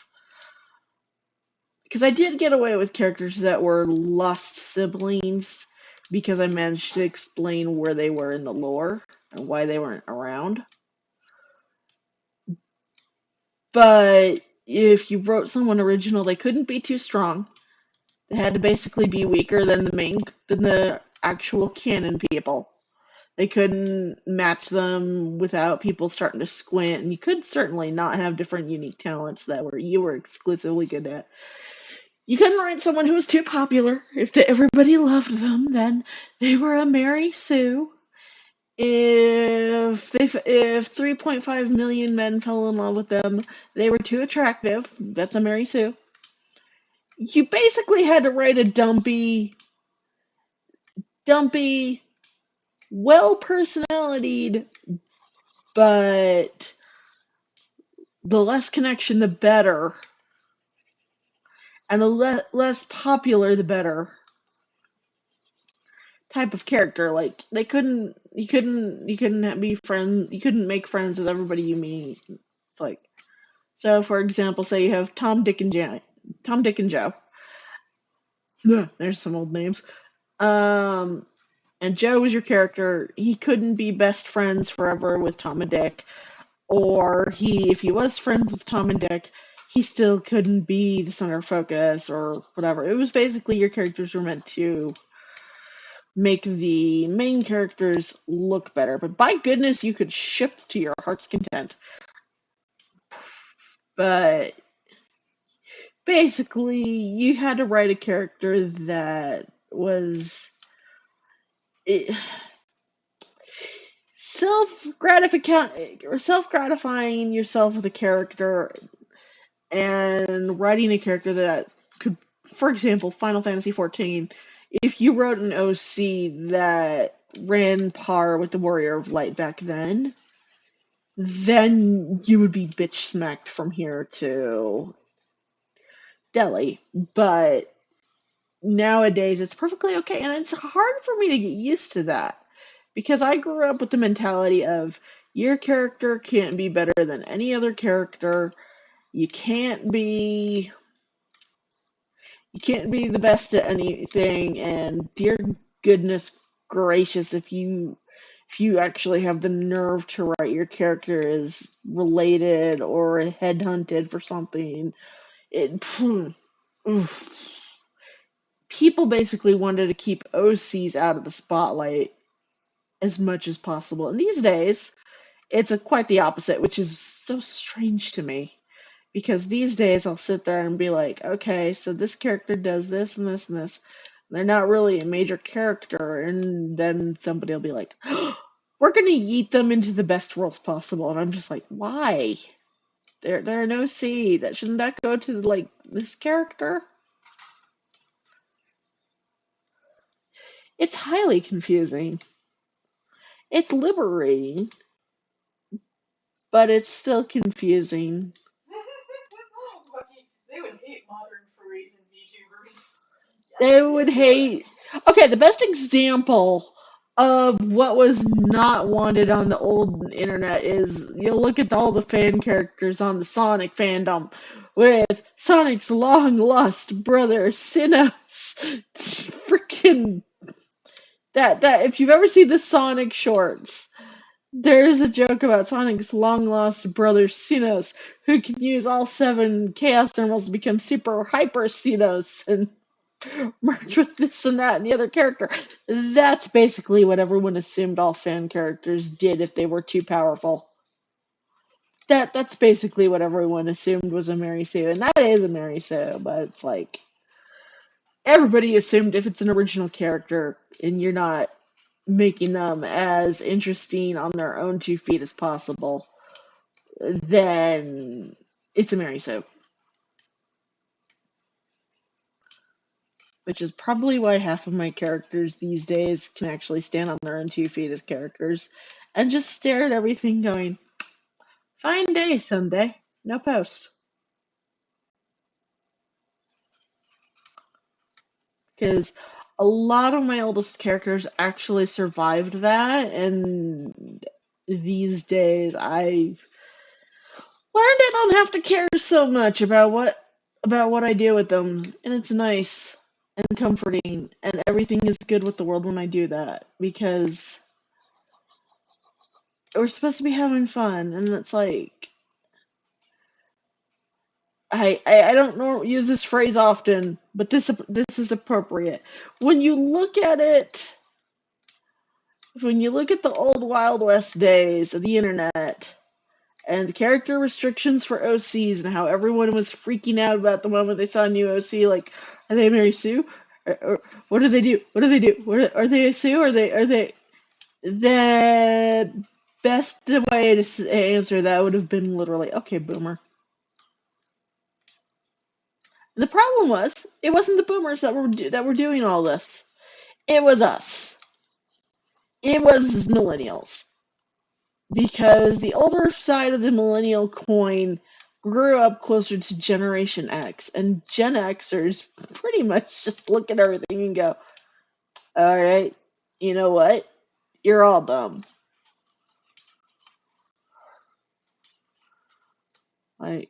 Because I did get away with characters that were lost siblings because I managed to explain where they were in the lore and why they weren't around. But if you wrote someone original, they couldn't be too strong. They had to basically be weaker than the actual canon people. They couldn't match them without people starting to squint, and you could certainly not have different unique talents that were you were exclusively good at. You couldn't write someone who was too popular. If everybody loved them, then they were a Mary Sue. If 3.5 million men fell in love with them, they were too attractive. That's a Mary Sue. You basically had to write a dumpy, well personalitied, but the less connection, the better, and the less popular, the better type of character. Like you couldn't be friends, you couldn't make friends with everybody you meet. Like so, for example, say you have Tom, Dick, and Joe. Yeah, there's some old names. Um, and Joe was your character. He couldn't be best friends forever with Tom and Dick, or if he was friends with Tom and Dick, he still couldn't be the center of focus or whatever. It was basically your characters were meant to make the main characters look better, but by goodness, you could ship to your heart's content. But basically, you had to write a character that was self gratifying yourself with a character and writing a character that could, for example, Final Fantasy XIV. If you wrote an OC that ran par with the Warrior of Light back then you would be bitch smacked from here to Delhi. But nowadays, it's perfectly okay, and it's hard for me to get used to that because I grew up with the mentality of your character can't be better than any other character. You can't be the best at anything, and dear goodness gracious, if you actually have the nerve to write your character is related or headhunted for something, it oof. People basically wanted to keep OCs out of the spotlight as much as possible. And these days, it's quite the opposite, which is so strange to me. Because these days I'll sit there and be like, okay, so this character does this and this and this. They're not really a major character, and then somebody will be like, we're gonna yeet them into the best roles possible, and I'm just like, why? They're no C. Shouldn't that go to like this character? It's highly confusing. It's liberating, but it's still confusing. Lucky, they would hate modern furries and VTubers. They would hate. Okay, the best example of what was not wanted on the old internet is you'll look at all the fan characters on the Sonic fandom with Sonic's long lost brother Sinnoh. Freaking that if you've ever seen the Sonic shorts, there is a joke about Sonic's long lost brother Sinnoh, who can use all 7 Chaos Emeralds to become super hyper Sinnoh and merge with this and that and the other character. That's basically what everyone assumed all fan characters did if they were too powerful. That's basically what everyone assumed was a Mary Sue, and that is a Mary Sue, but it's like everybody assumed if it's an original character and you're not making them as interesting on their own 2 feet as possible, then it's a Mary Sue. Which is probably why half of my characters these days can actually stand on their own 2 feet as characters and just stare at everything going, fine day Sunday, no post. Because a lot of my oldest characters actually survived that, and these days I've learned I don't have to care so much about what I do with them, and it's nice and comforting, and everything is good with the world when I do that because we're supposed to be having fun, and it's like I don't use this phrase often, but this is appropriate. When you look at it when you look at the old Wild West days of the internet and the character restrictions for OCs and how everyone was freaking out about the moment they saw a new OC, like, are they Mary Sue? Or what do they do? What do they do? Are they a Sue? Are they the best way to answer that would have been literally, okay, boomer. And the problem was, it wasn't the boomers that were doing all this. It was us. It was millennials. Because the older side of the millennial coin grew up closer to Generation X, and Gen Xers pretty much just look at everything and go, all right, you know what? You're all dumb. Like,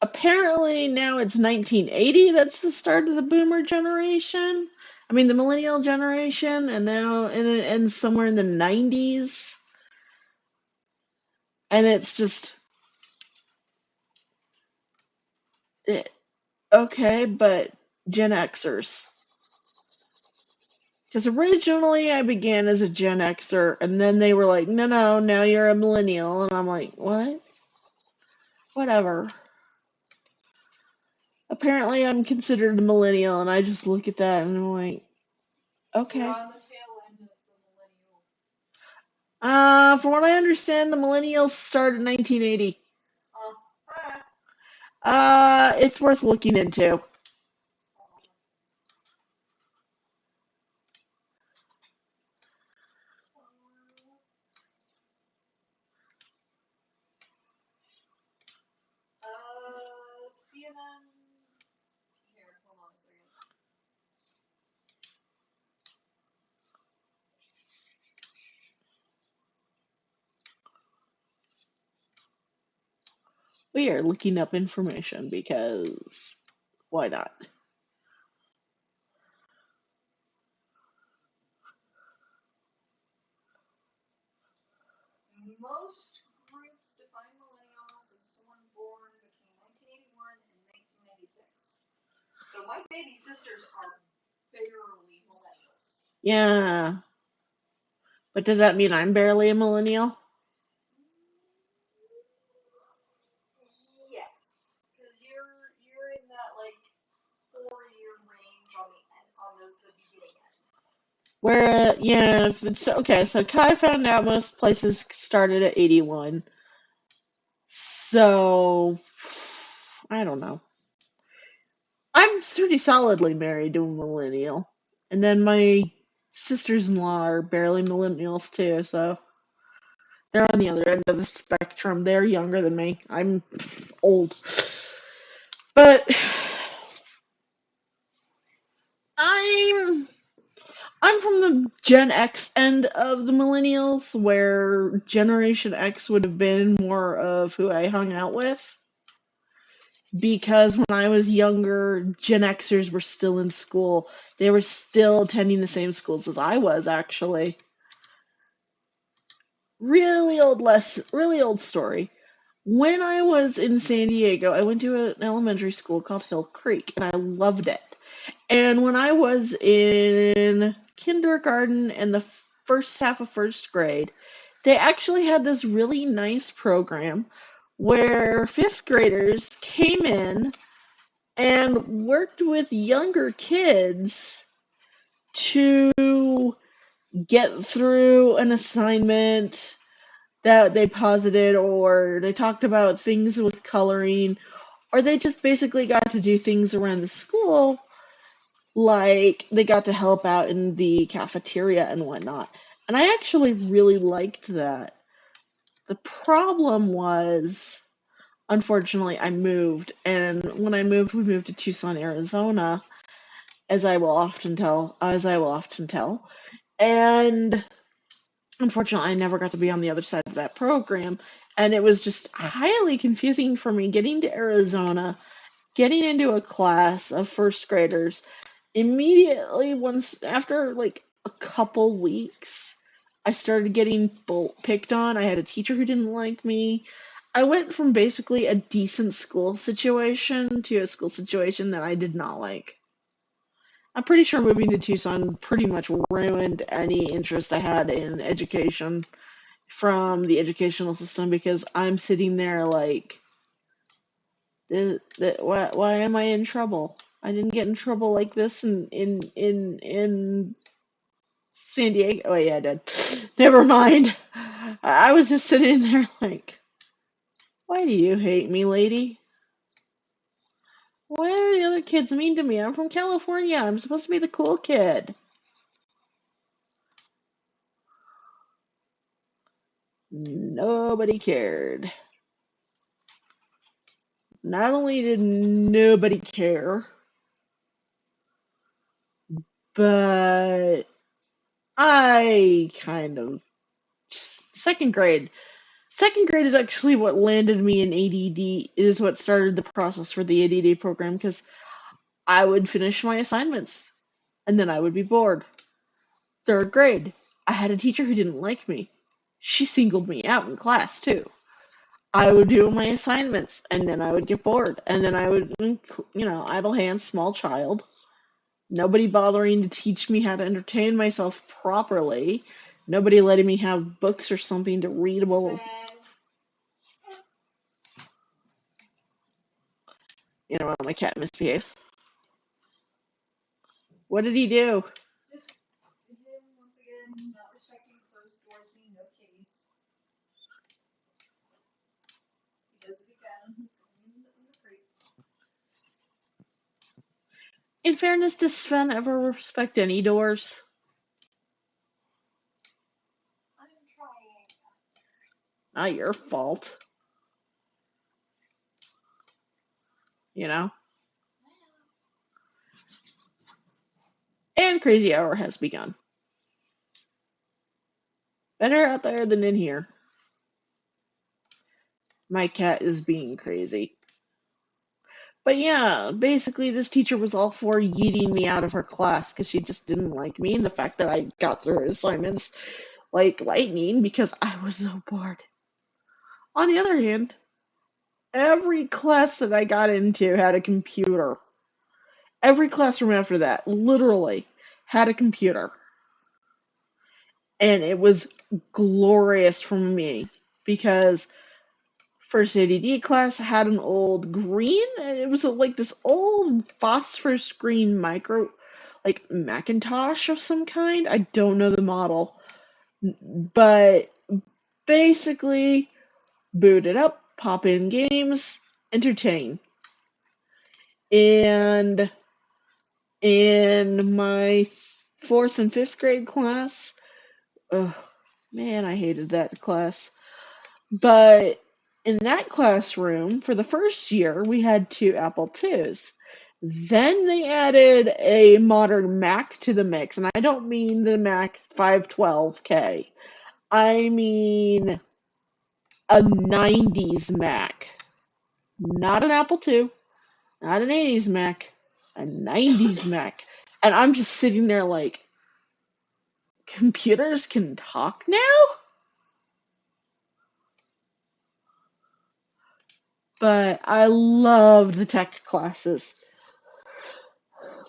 apparently now it's 1980. That's the start of the boomer generation. I mean, the millennial generation, and now and somewhere in the 90s. And it's just, okay, but Gen Xers. Because originally I began as a Gen Xer, and then they were like, no, no, now you're a millennial. And I'm like, what? Whatever. Apparently I'm considered a millennial, and I just look at that and I'm like, okay. You're on the tail end of the millennial. From what I understand, the millennials started in 1980. Alright. It's worth looking into. CNN. Here, hold on a second. We are looking up information because why not? Most groups define millennials as someone born between 1981 and 1996. So my baby sisters are barely millennials. Yeah. But does that mean I'm barely a millennial? Yes, because you're in that like 4 year range on the beginning end. Where, yeah, if it's okay. So Kai found out most places started at 81. So, I don't know. I'm pretty solidly married to a millennial. And then my sisters-in-law are barely millennials too, so they're on the other end of the spectrum. They're younger than me. I'm old. But I'm I'm from the Gen X end of the millennials, where Generation X would have been more of who I hung out with. Because when I was younger, Gen Xers were still in school. They were still attending the same schools as I was, actually. Really old story. When I was in San Diego, I went to an elementary school called Hill Creek, and I loved it. And when I was in kindergarten and the first half of first grade, they actually had this really nice program where fifth graders came in and worked with younger kids to get through an assignment that they posited, or they talked about things with coloring, or they just basically got to do things around the school, like they got to help out in the cafeteria and whatnot. And I actually really liked that. The problem was, unfortunately, I moved, and when I moved, we moved to Tucson, Arizona, as I will often tell. And unfortunately, I never got to be on the other side of that program. And it was just highly confusing for me getting to Arizona, getting into a class of first graders. Immediately, once after like a couple weeks, I started getting picked on. I had a teacher who didn't like me. I went from basically a decent school situation to a school situation that I did not like. I'm pretty sure moving to Tucson pretty much ruined any interest I had in education from the educational system because I'm sitting there like, why am I in trouble? I didn't get in trouble like this in San Diego. Oh yeah, I did. Never mind. I was just sitting there like, why do you hate me, lady? Why are the other kids mean to me? I'm from California. I'm supposed to be the cool kid. Nobody cared. Not only did nobody care, but I kind of second grade. Second grade is actually what landed me in ADD, is what started the process for the ADD program because I would finish my assignments and then I would be bored. Third grade, I had a teacher who didn't like me. She singled me out in class too. I would do my assignments and then I would get bored and then I would, idle hands, small child. Nobody bothering to teach me how to entertain myself properly. Nobody letting me have books or something to read while, while my cat misbehaves. What did he do? Just him once again not respecting closed doors, being no kitties. He does it again. He's going in the crate. In fairness, does Sven ever respect any doors? I'm trying. Not your fault. You know? And crazy hour has begun. Better out there than in here. My cat is being crazy. But yeah, basically this teacher was all for yeeting me out of her class because she just didn't like me and the fact that I got through her assignments like lightning because I was so bored. On the other hand, every class that I got into had a computer. Every classroom after that, literally, had a computer. And it was glorious for me because first ADD class had an old green. It was like this old phosphorus green micro, like Macintosh of some kind. I don't know the model, but basically boot it up, pop in games, entertain. And in my fourth and fifth grade class, oh man, I hated that class. But in that classroom, for the first year, we had two Apple IIs. Then they added a modern Mac to the mix, and I don't mean the Mac 512K. I mean a 90s Mac. Not an Apple II, not an 80s Mac, a 90s Mac. And I'm just sitting there like, computers can talk now? But I loved the tech classes.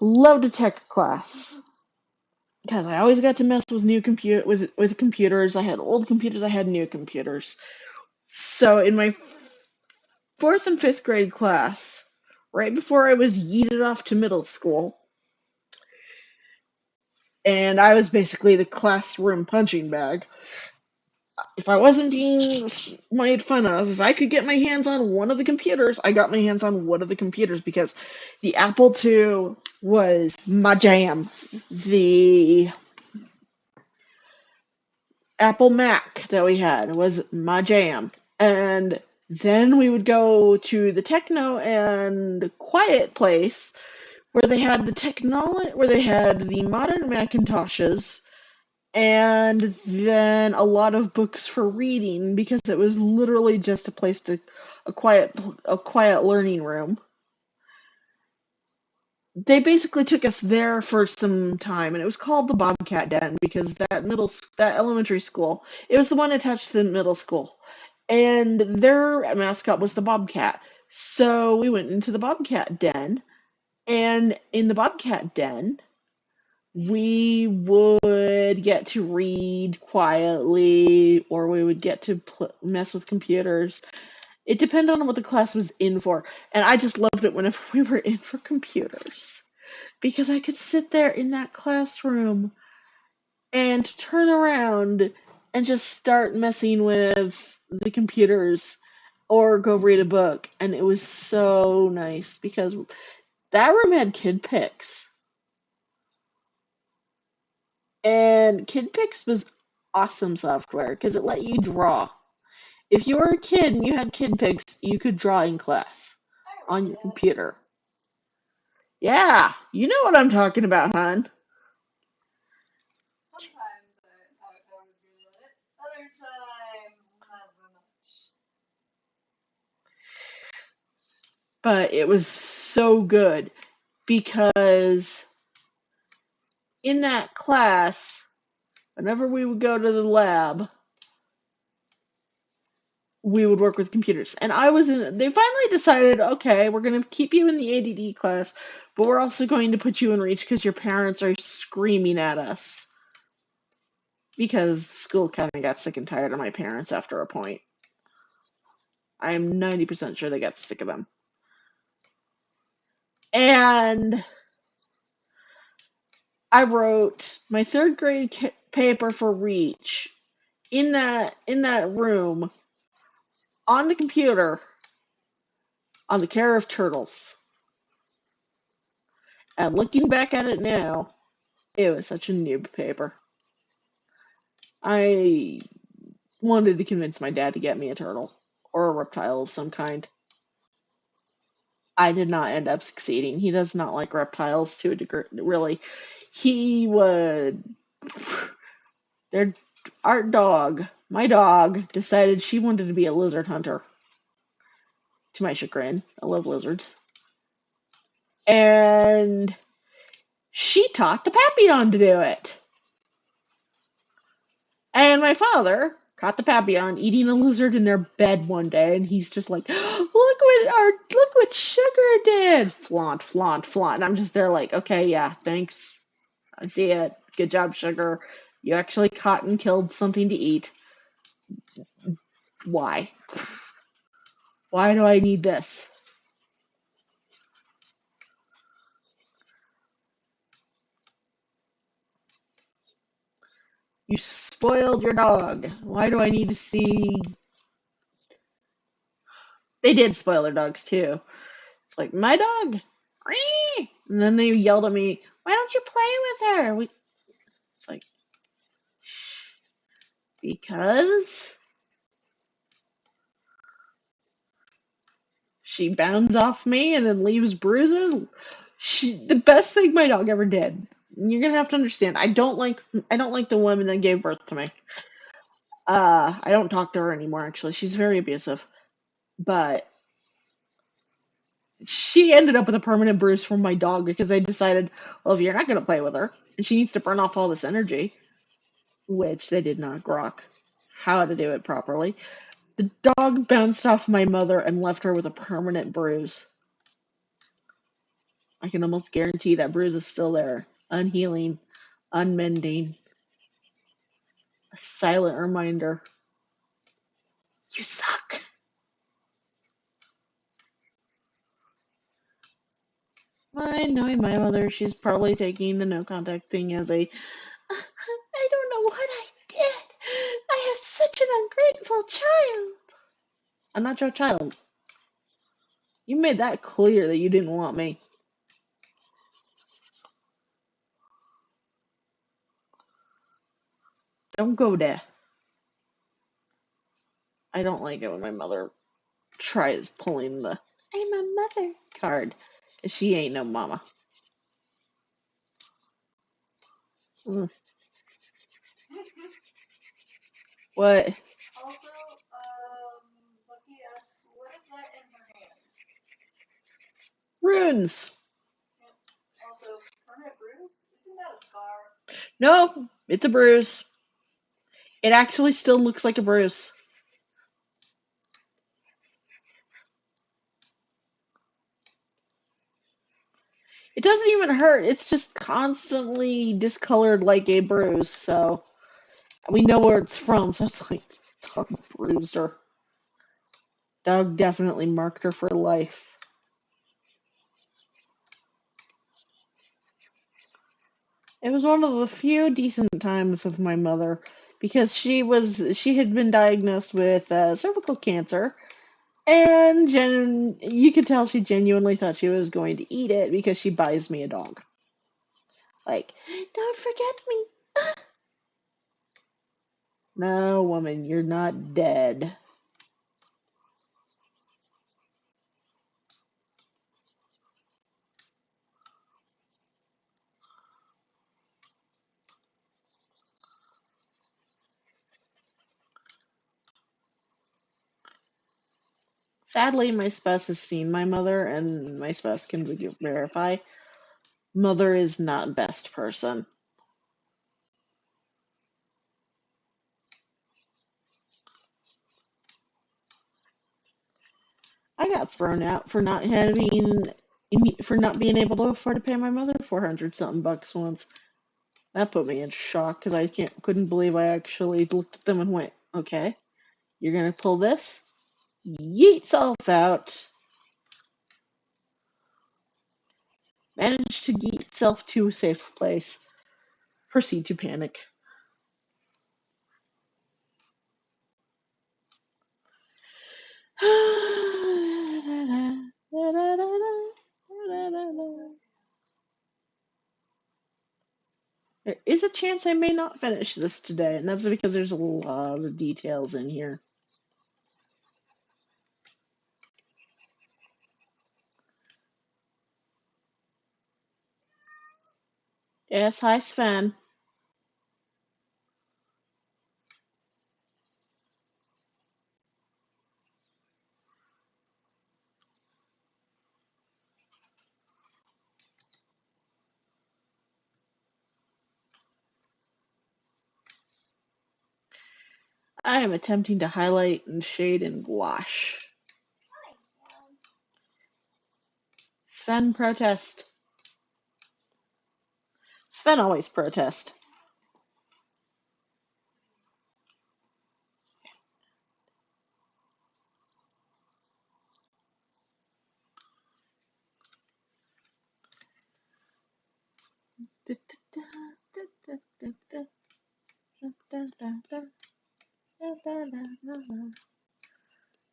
Loved a tech class because I always got to mess with with computers. I had old computers, I had new computers. So in my fourth and fifth grade class, right before I was yeeted off to middle school, and I was basically the classroom punching bag. If I wasn't being made fun of, if I could get my hands on one of the computers, I got my hands on one of the computers because the Apple II was my jam. The Apple Mac that we had was my jam. And then we would go to the techno and quiet place where they had the technology, where they had the modern Macintoshes and then a lot of books for reading because it was literally just a place to a quiet learning room. They basically took us there for some time, and it was called the Bobcat Den because that elementary school, it was the one attached to the middle school, and their mascot was the Bobcat. So we went into the Bobcat Den, and in the Bobcat Den, we would get to read quietly, or we would get to mess with computers. It depended on what the class was in for. And I just loved it whenever we were in for computers. Because I could sit there in that classroom and turn around and just start messing with the computers or go read a book. And it was so nice because that room had Kid Picks. And Kid Picks was awesome software because it let you draw. If you were a kid and you had Kid Picks, you could draw in class on your computer. Yeah, you know what I'm talking about, hon. Sometimes I was good at it. Other times, not so much. But it was so good because in that class, whenever we would go to the lab, we would work with computers. And they finally decided, okay, we're going to keep you in the ADD class, but we're also going to put you in Reach because your parents are screaming at us. Because school kind of got sick and tired of my parents after a point. I am 90% sure they got sick of them. And I wrote my third grade paper for Reach in that room on the computer on the care of turtles. And looking back at it now, it was such a noob paper. I wanted to convince my dad to get me a turtle or a reptile of some kind. I did not end up succeeding. He does not like reptiles to a degree, really. He would. Our dog, my dog, decided she wanted to be a lizard hunter. To my chagrin, I love lizards. And she taught the Papillon to do it. And my father caught the Papillon eating a lizard in their bed one day, and he's just like, look what Sugar did. Flaunt, flaunt, flaunt. And I'm just there like, okay, yeah, thanks. I see it. Good job, Sugar. You actually caught and killed something to eat. Why? Why do I need this? You spoiled your dog. Why do I need to see? They did spoil their dogs too. It's like, my dog. And then they yelled at me, why don't you play with her? It's like, because she bounds off me and then leaves bruises. The best thing my dog ever did. You're gonna have to understand. I don't like the woman that gave birth to me. I don't talk to her anymore. Actually, she's very abusive. But she ended up with a permanent bruise from my dog because they decided, well, if you're not gonna play with her, and she needs to burn off all this energy, which they did not grok how to do it properly. The dog bounced off my mother and left her with a permanent bruise. I can almost guarantee that bruise is still there, unhealing, unmending. A silent reminder. You suck. I know my mother, she's probably taking the no contact thing as a, I don't know what I did. I have such an ungrateful child. I'm not your child. You made that clear that you didn't want me. Don't go there. I don't like it when my mother tries pulling the I'm a mother card. She ain't no mama. Mm. What? Also, Bucky asks, what is that in her hand? Runes. Also, permanent bruise? Isn't that a scar? No, it's a bruise. It actually still looks like a bruise. It doesn't even hurt. It's just constantly discolored like a bruise. So we know where it's from. So it's like, dog bruised her. Dog definitely marked her for life. It was one of the few decent times with my mother because she had been diagnosed with cervical cancer, and you could tell she genuinely thought she was going to eat it because she buys me a dog. Like, don't forget me. No, woman, you're not dead. Sadly, my spouse has seen my mother, and my spouse can verify mother is not best person. I got thrown out for not being able to afford to pay my mother 400 something bucks once. That put me in shock because I couldn't believe I actually looked at them and went, "Okay, you're gonna pull this? Yeet self out." Managed to yeet self to a safe place. Proceed to panic. There is a chance I may not finish this today, and that's because there's a lot of details in here. Yes, hi Sven. I am attempting to highlight and shade in gouache. Sven protest. Sven always protest.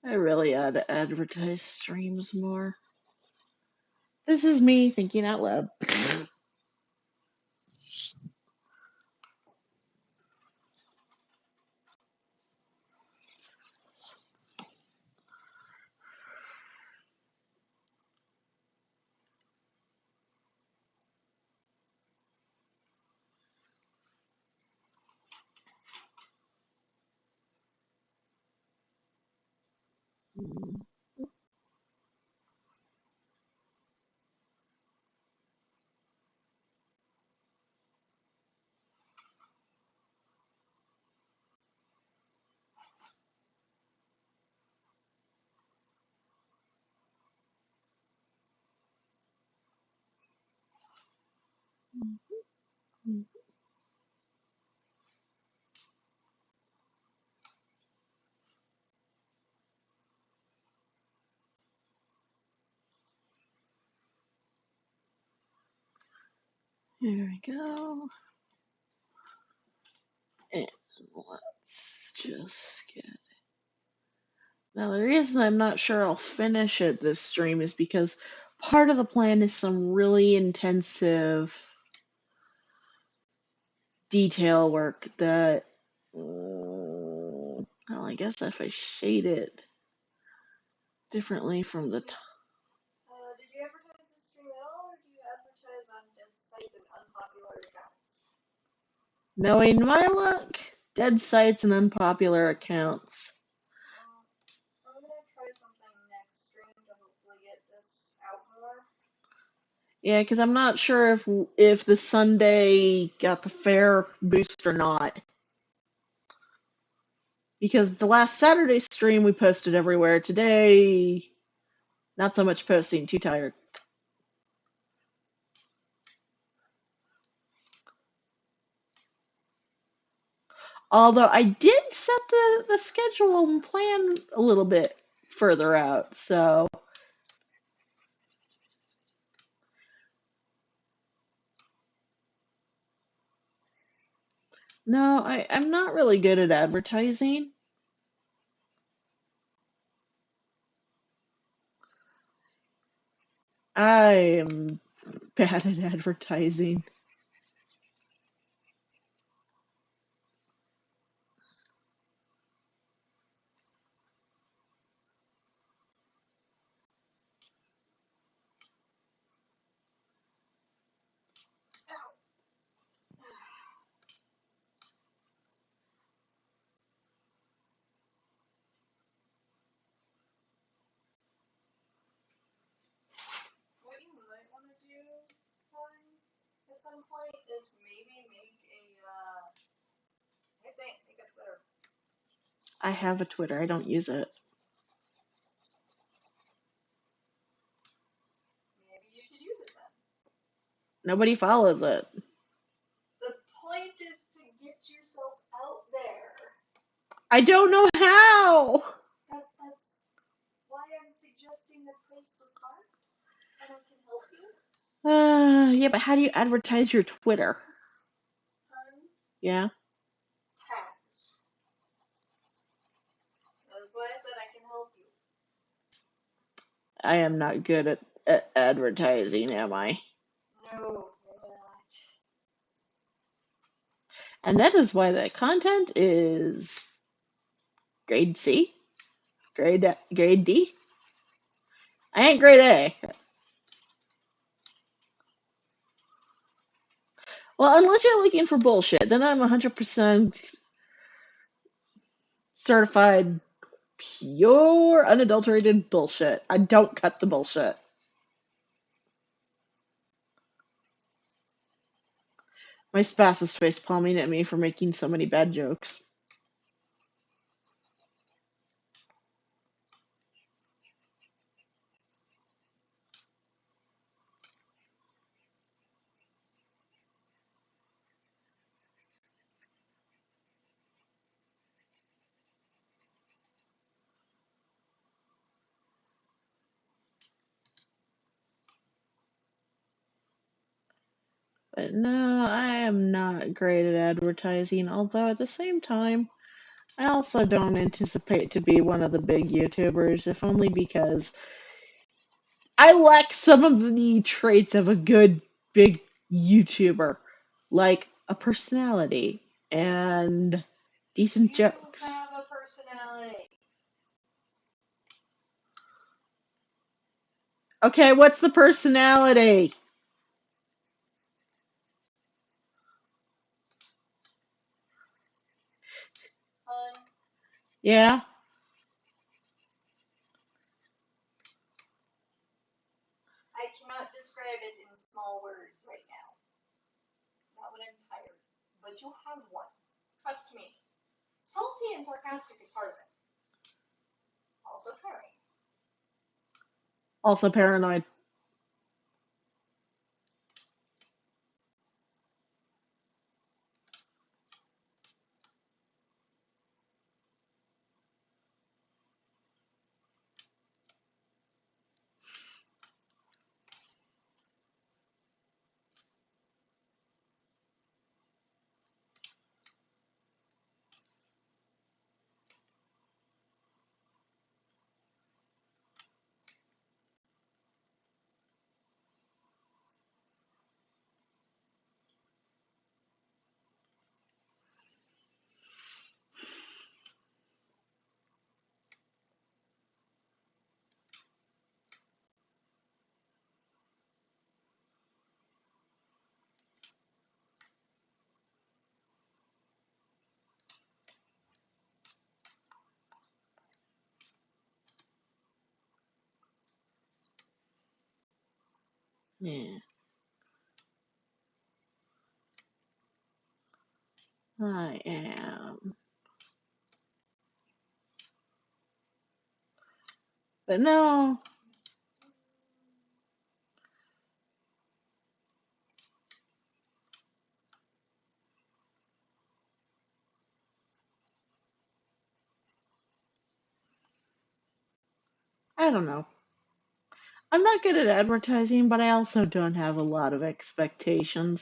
I really ought to advertise streams more. This is me thinking out loud. Here we go. And let's just get. Now, the reason I'm not sure I'll finish it this stream is because part of the plan is some really intensive detail work that. Well, I guess if I shade it differently from the top. Did you advertise this stream at all, or do you advertise on dead sites and unpopular accounts? Knowing my luck, dead sites and unpopular accounts. I'm gonna try something next stream to hopefully get this out more. Yeah, because I'm not sure if the Sunday got the fair boost or not. Because the last Saturday stream we posted everywhere. Today, not so much posting. Too tired. Although I did set the schedule and plan a little bit further out, so no, I'm not really good at advertising. I am bad at advertising. What you might want to do, at some point, is maybe make make a Twitter. I have a Twitter. I don't use it. Maybe you should use it then. Nobody follows it. The point is to get yourself out there. I don't know how. That's why I'm suggesting a place to start, and I can help you. Yeah, but how do you advertise your Twitter? Yeah. Tags. That's why I said I can help you. I am not good at advertising, am I? No, you're not. And that is why the content is grade C, grade D. I ain't grade A. Well, unless you're looking for bullshit, then I'm 100% certified, pure, unadulterated bullshit. I don't cut the bullshit. My spouse is face palming at me for making so many bad jokes. But no, I am not great at advertising, although at the same time, I also don't anticipate to be one of the big YouTubers, if only because I lack some of the traits of a good big YouTuber, like a personality and decent jokes. You have a personality. Okay, what's the personality? Yeah? I cannot describe it in small words right now. Not when I'm tired. But you have one. Trust me. Salty and sarcastic is part of it. Also caring. Also paranoid. Yeah, I am. But no, I don't know. I'm not good at advertising, but I also don't have a lot of expectations.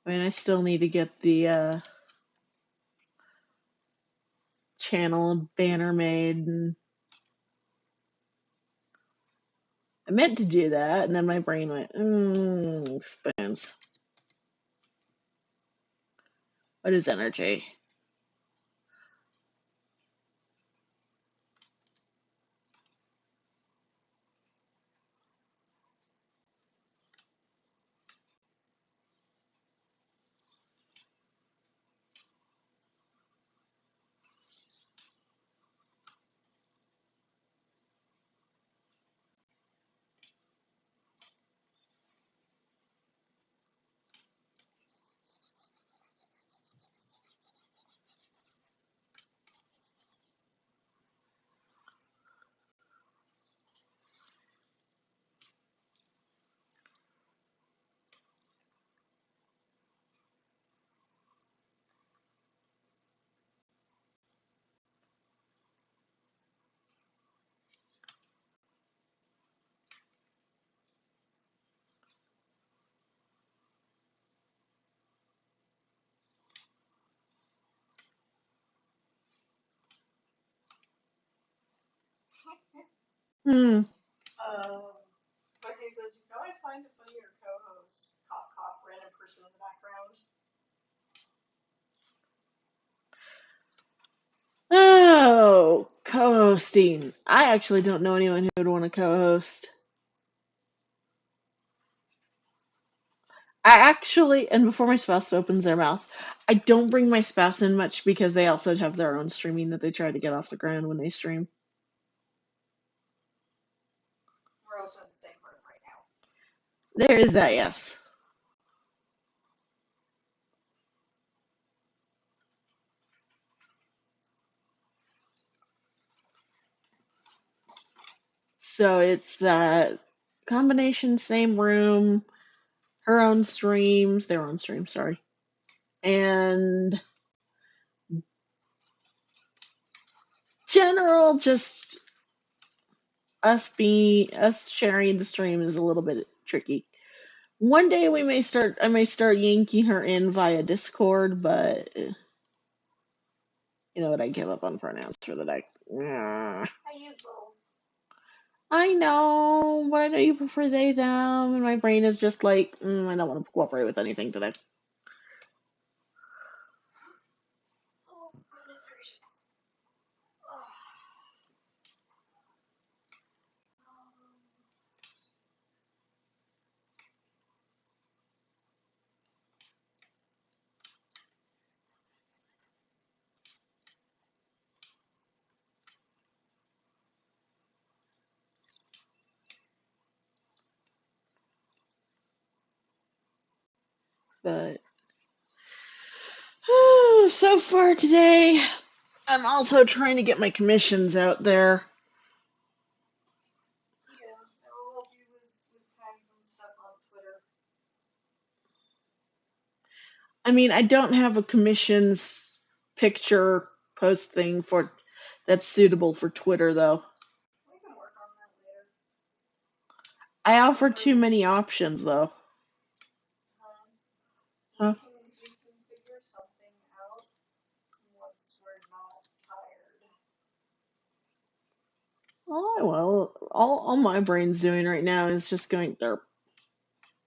I mean, I still need to get the channel and banner made, and I meant to do that, and then my brain went, spoons. What is energy? Hmm. But he says you can always find a funnier co-host. Cough, cough, random person in the background. Oh, co-hosting. I actually don't know anyone who would want to co-host. I actually, and before my spouse opens their mouth, I don't bring my spouse in much because they also have their own streaming that they try to get off the ground when they stream. We're also in the same room right now. There is that, yes. So it's that combination, same room, her own streams, their own streams, sorry. And general, just us sharing the stream is a little bit tricky. One day I may start yanking her in via Discord, but you know what, I give up on pronouns for the day. I use both. I know, but I know you prefer they, them, and my brain is just like, I don't want to cooperate with anything today. Oh, goodness gracious. But so far today, I'm also trying to get my commissions out there. Yeah, I'll help you with tags and stuff on Twitter. I mean, I don't have a commissions picture post thing for that's suitable for Twitter though. We can work on that later. I offer too many options though. Huh? We can figure something out once we're not tired. Oh well, all my brain's doing right now is just going derp.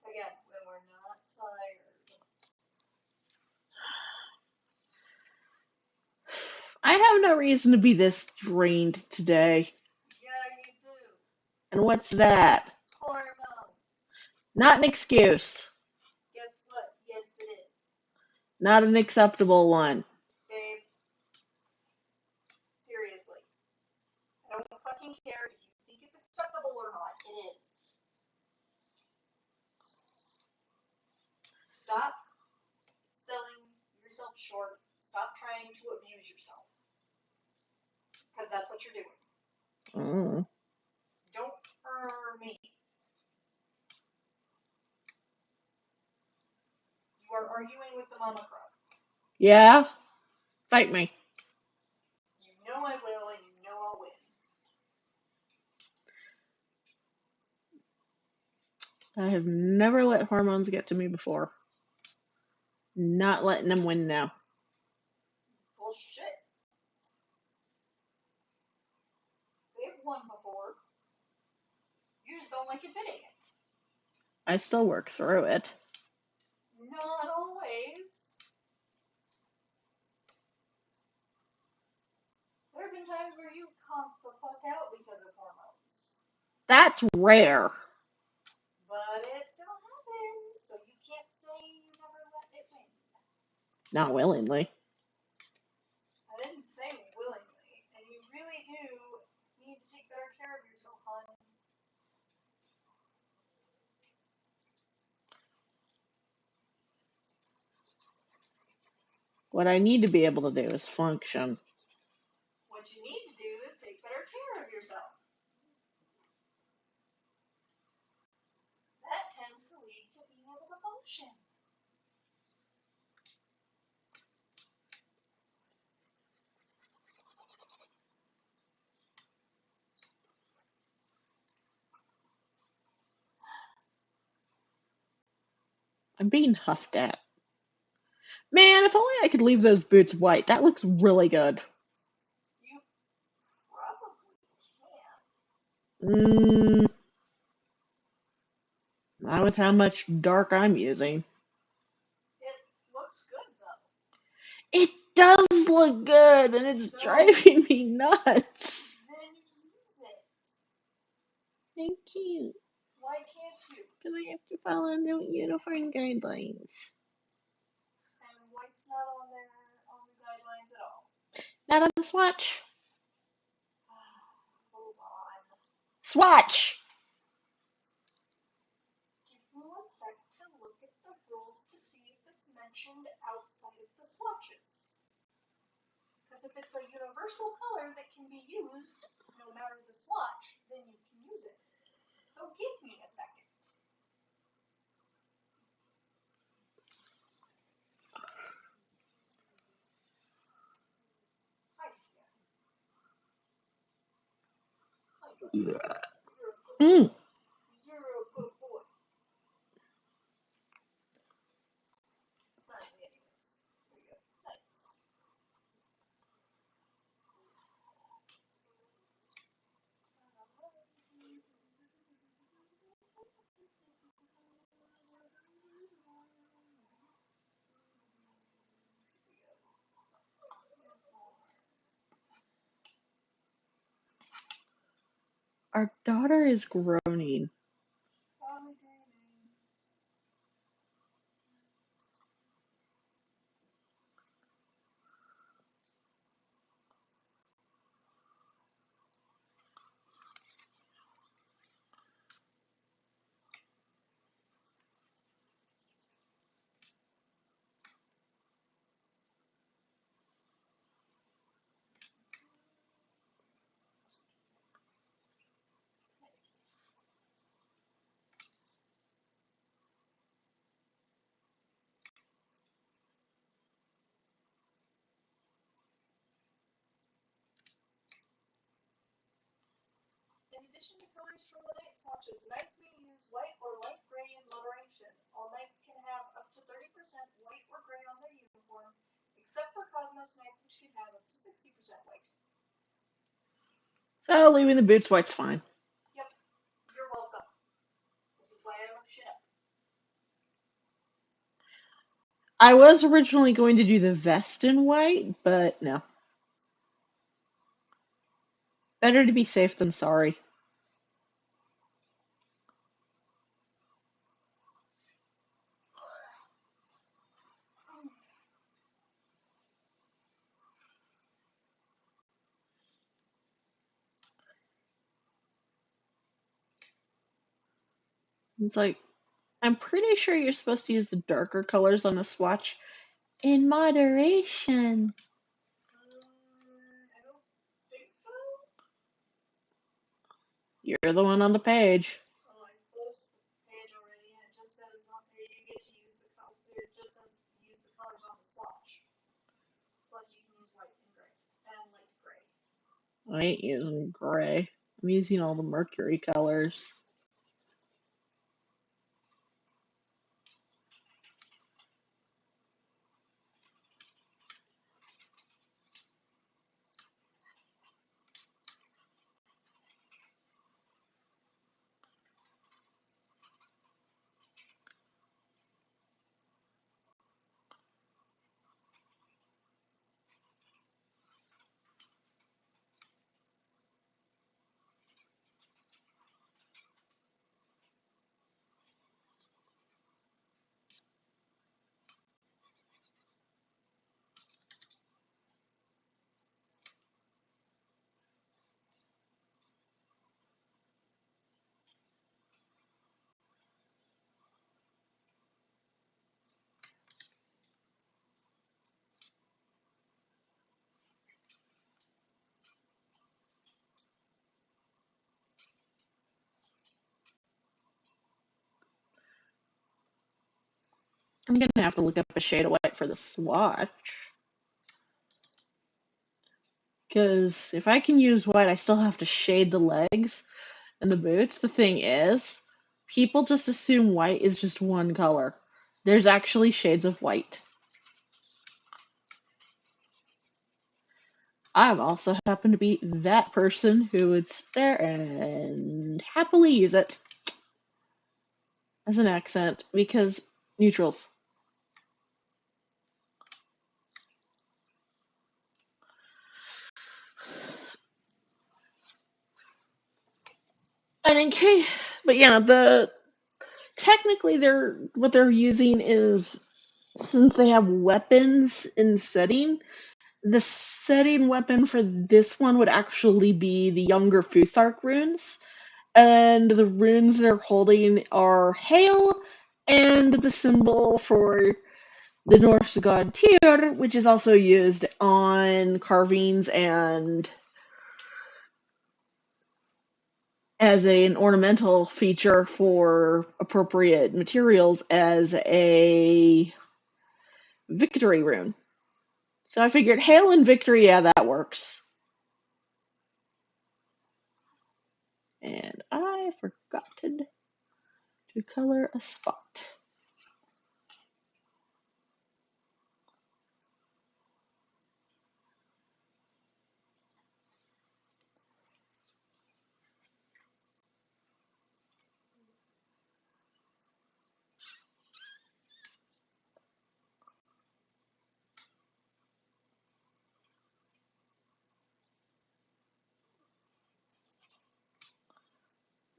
Again, when we're not tired. I have no reason to be this drained today. Yeah, you do. And what's that? Hormones. Not an excuse. Guess what? Yes, it is. Not an acceptable one. Babe, seriously. I don't fucking care if you think it's acceptable or not. It is. Stop selling yourself short. Stop trying to abuse yourself. Because that's what you're doing. Mm. Don't hurt me. You are arguing with the mama crow. Yeah? Fight me. You know I will, and you know I'll win. I have never let hormones get to me before. Not letting them win now. Bullshit. They've won before. You just don't like admitting it. I still work through it. Not always. There have been times where you conked the fuck out because of hormones. That's rare. But it still happens, so you can't say you never let it win. Not willingly. I didn't say willingly, and you really do need to take better care of yourself, hon. What I need to be able to do is function. What you need to do is take better care of yourself. That tends to lead to being able to function. I'm being huffed at. Man, if only I could leave those boots white. That looks really good. You probably can. Mmm, not with how much dark I'm using. It looks good, though. It does look good, and it's So, driving me nuts. then use it. Thank you. Why can't you? Because I have to follow the uniform guidelines. And white's not on the guidelines at all. Not on the swatch. Hold on. Swatch! Give me 1 sec to look at the rules to see if it's mentioned outside of the swatches. Because if it's a universal color that can be used no matter the swatch, then you can use it. So give me a second. Hi, Stan. Hi, buddy. Yeah. You're a good boy. You're a good boy. Finally, anyways. There you go. Nice. Our daughter is groaning. In addition to colors from the night swatches, nights may use white or light gray in moderation. All nights can have up to 30% white or gray on their uniform, except for Cosmos nights, which can have up to 60% white. So leaving the boots white's fine. Yep, you're welcome. This is why I look shit up. I was originally going to do the vest in white, but no. Better to be safe than sorry. It's like, I'm pretty sure you're supposed to use the darker colors on the swatch in moderation. I don't think so. You're the one on the page. Oh, I closed the page already, and it just says on there you get to use the color. It just says use the colors on the swatch. I ain't using gray. I'm using all the mercury colors. I'm gonna have to look up a shade of white for the swatch. Because if I can use white, I still have to shade the legs and the boots. The thing is, people just assume white is just one color. There's actually shades of white. I also happen to be that person who would sit there and happily use it as an accent because neutrals. And in case, but yeah, technically what they're using is, since they have weapons in setting, the setting weapon for this one would actually be the younger Futhark runes, and the runes they're holding are hail and the symbol for the Norse god Tyr, which is also used on carvings and as an ornamental feature for appropriate materials as a victory rune. So I figured hail and victory, yeah, that works. And I forgotten to color a spot.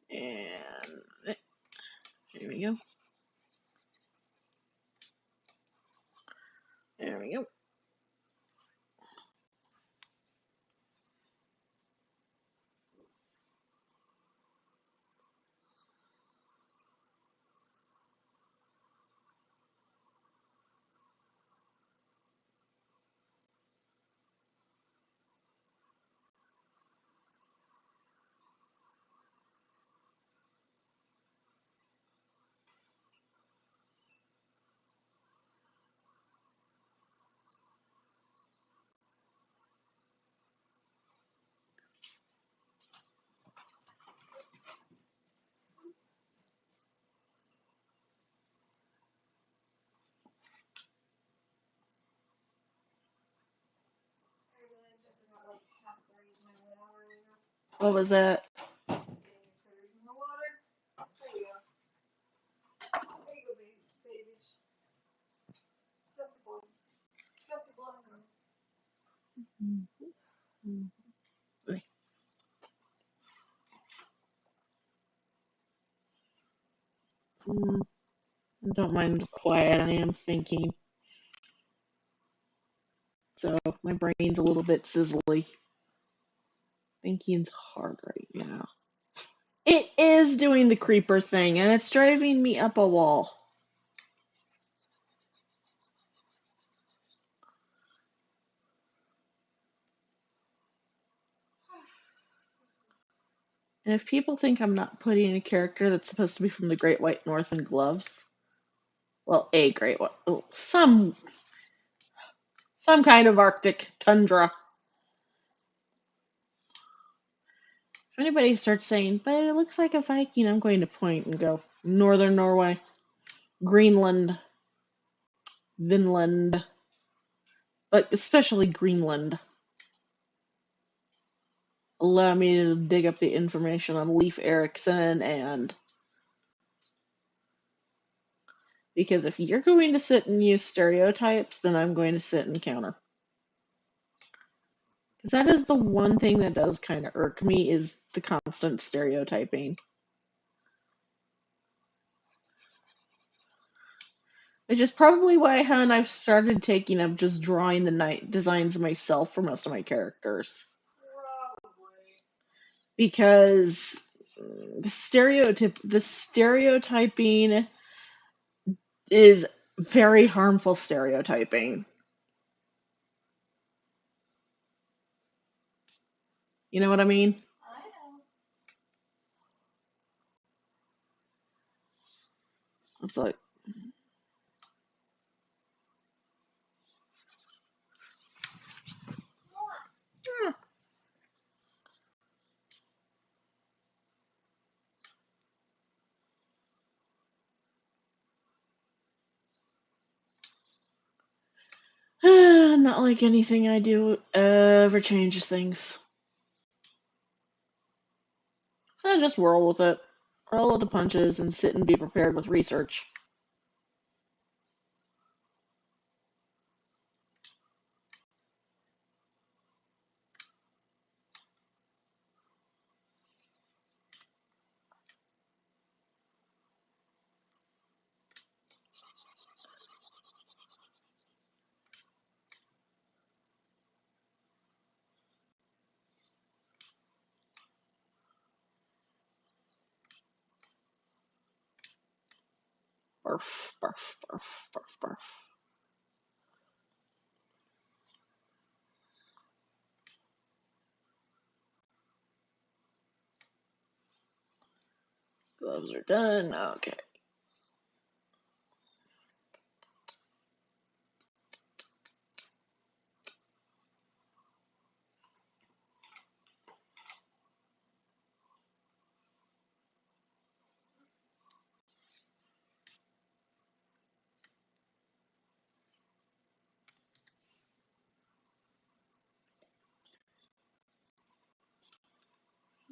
And there we go. There we go. I realized I forgot like half the reason I went out earlier. What was that? Getting your critters in the water. There you go. There you go, babies. Drop the ball. Drop the ball. Don't mind the quiet. I am thinking. So my brain's a little bit sizzly. Thinking's hard right now. It is doing the creeper thing, and it's driving me up a wall. And if people think I'm not putting a character that's supposed to be from the Great White North in gloves, well, a Great White, oh, some kind of Arctic tundra. If anybody starts saying, but it looks like a Viking, I'm going to point and go, Northern Norway, Greenland, Vinland, but especially Greenland. Allow me to dig up the information on Leif Erikson, and because if you're going to sit and use stereotypes, then I'm going to sit and counter. Because that is the one thing that does kind of irk me, is the constant stereotyping. Which is probably why, I've started taking up just drawing the night designs myself for most of my characters. Probably. Because the stereotyping is very harmful stereotyping. You know what I mean? I know. It's like, not like anything I do ever changes things. So I just whirl with it, roll with the punches, and sit and be prepared with research. Barf, barf, barf, barf, barf. Gloves are done. Okay.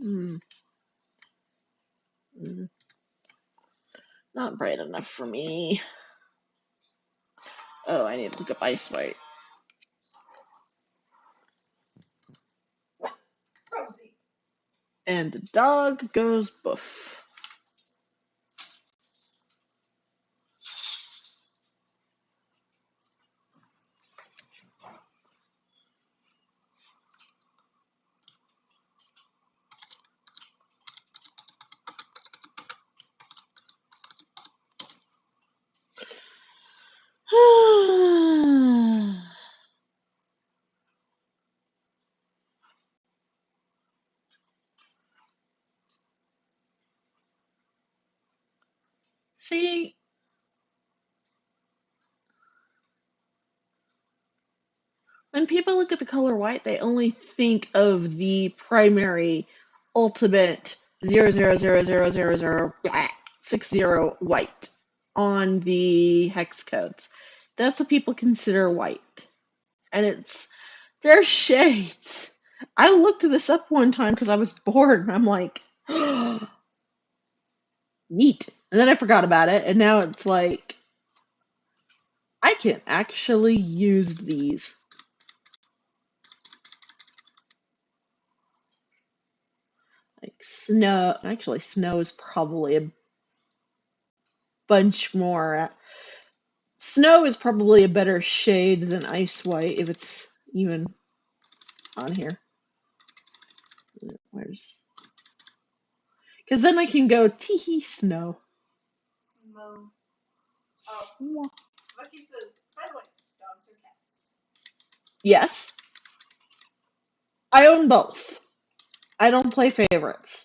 Mm. Mm. Not bright enough for me. Oh, I need to look up ice white. Rosie. And the dog goes boof. See, when people look at the color white, they only think of the primary ultimate 00000060 white on the hex codes. That's what people consider white. And there's shades. I looked this up one time because I was bored, and I'm like, neat. And then I forgot about it, and now it's like, I can actually use these. Like snow. Actually, snow is probably a bunch more. Snow is probably a better shade than ice white if it's even on here. Where's? Because then I can go tee snow. Smo. Oh. Lucky says, by the way, dogs or cats? Yes, I own both. I don't play favorites.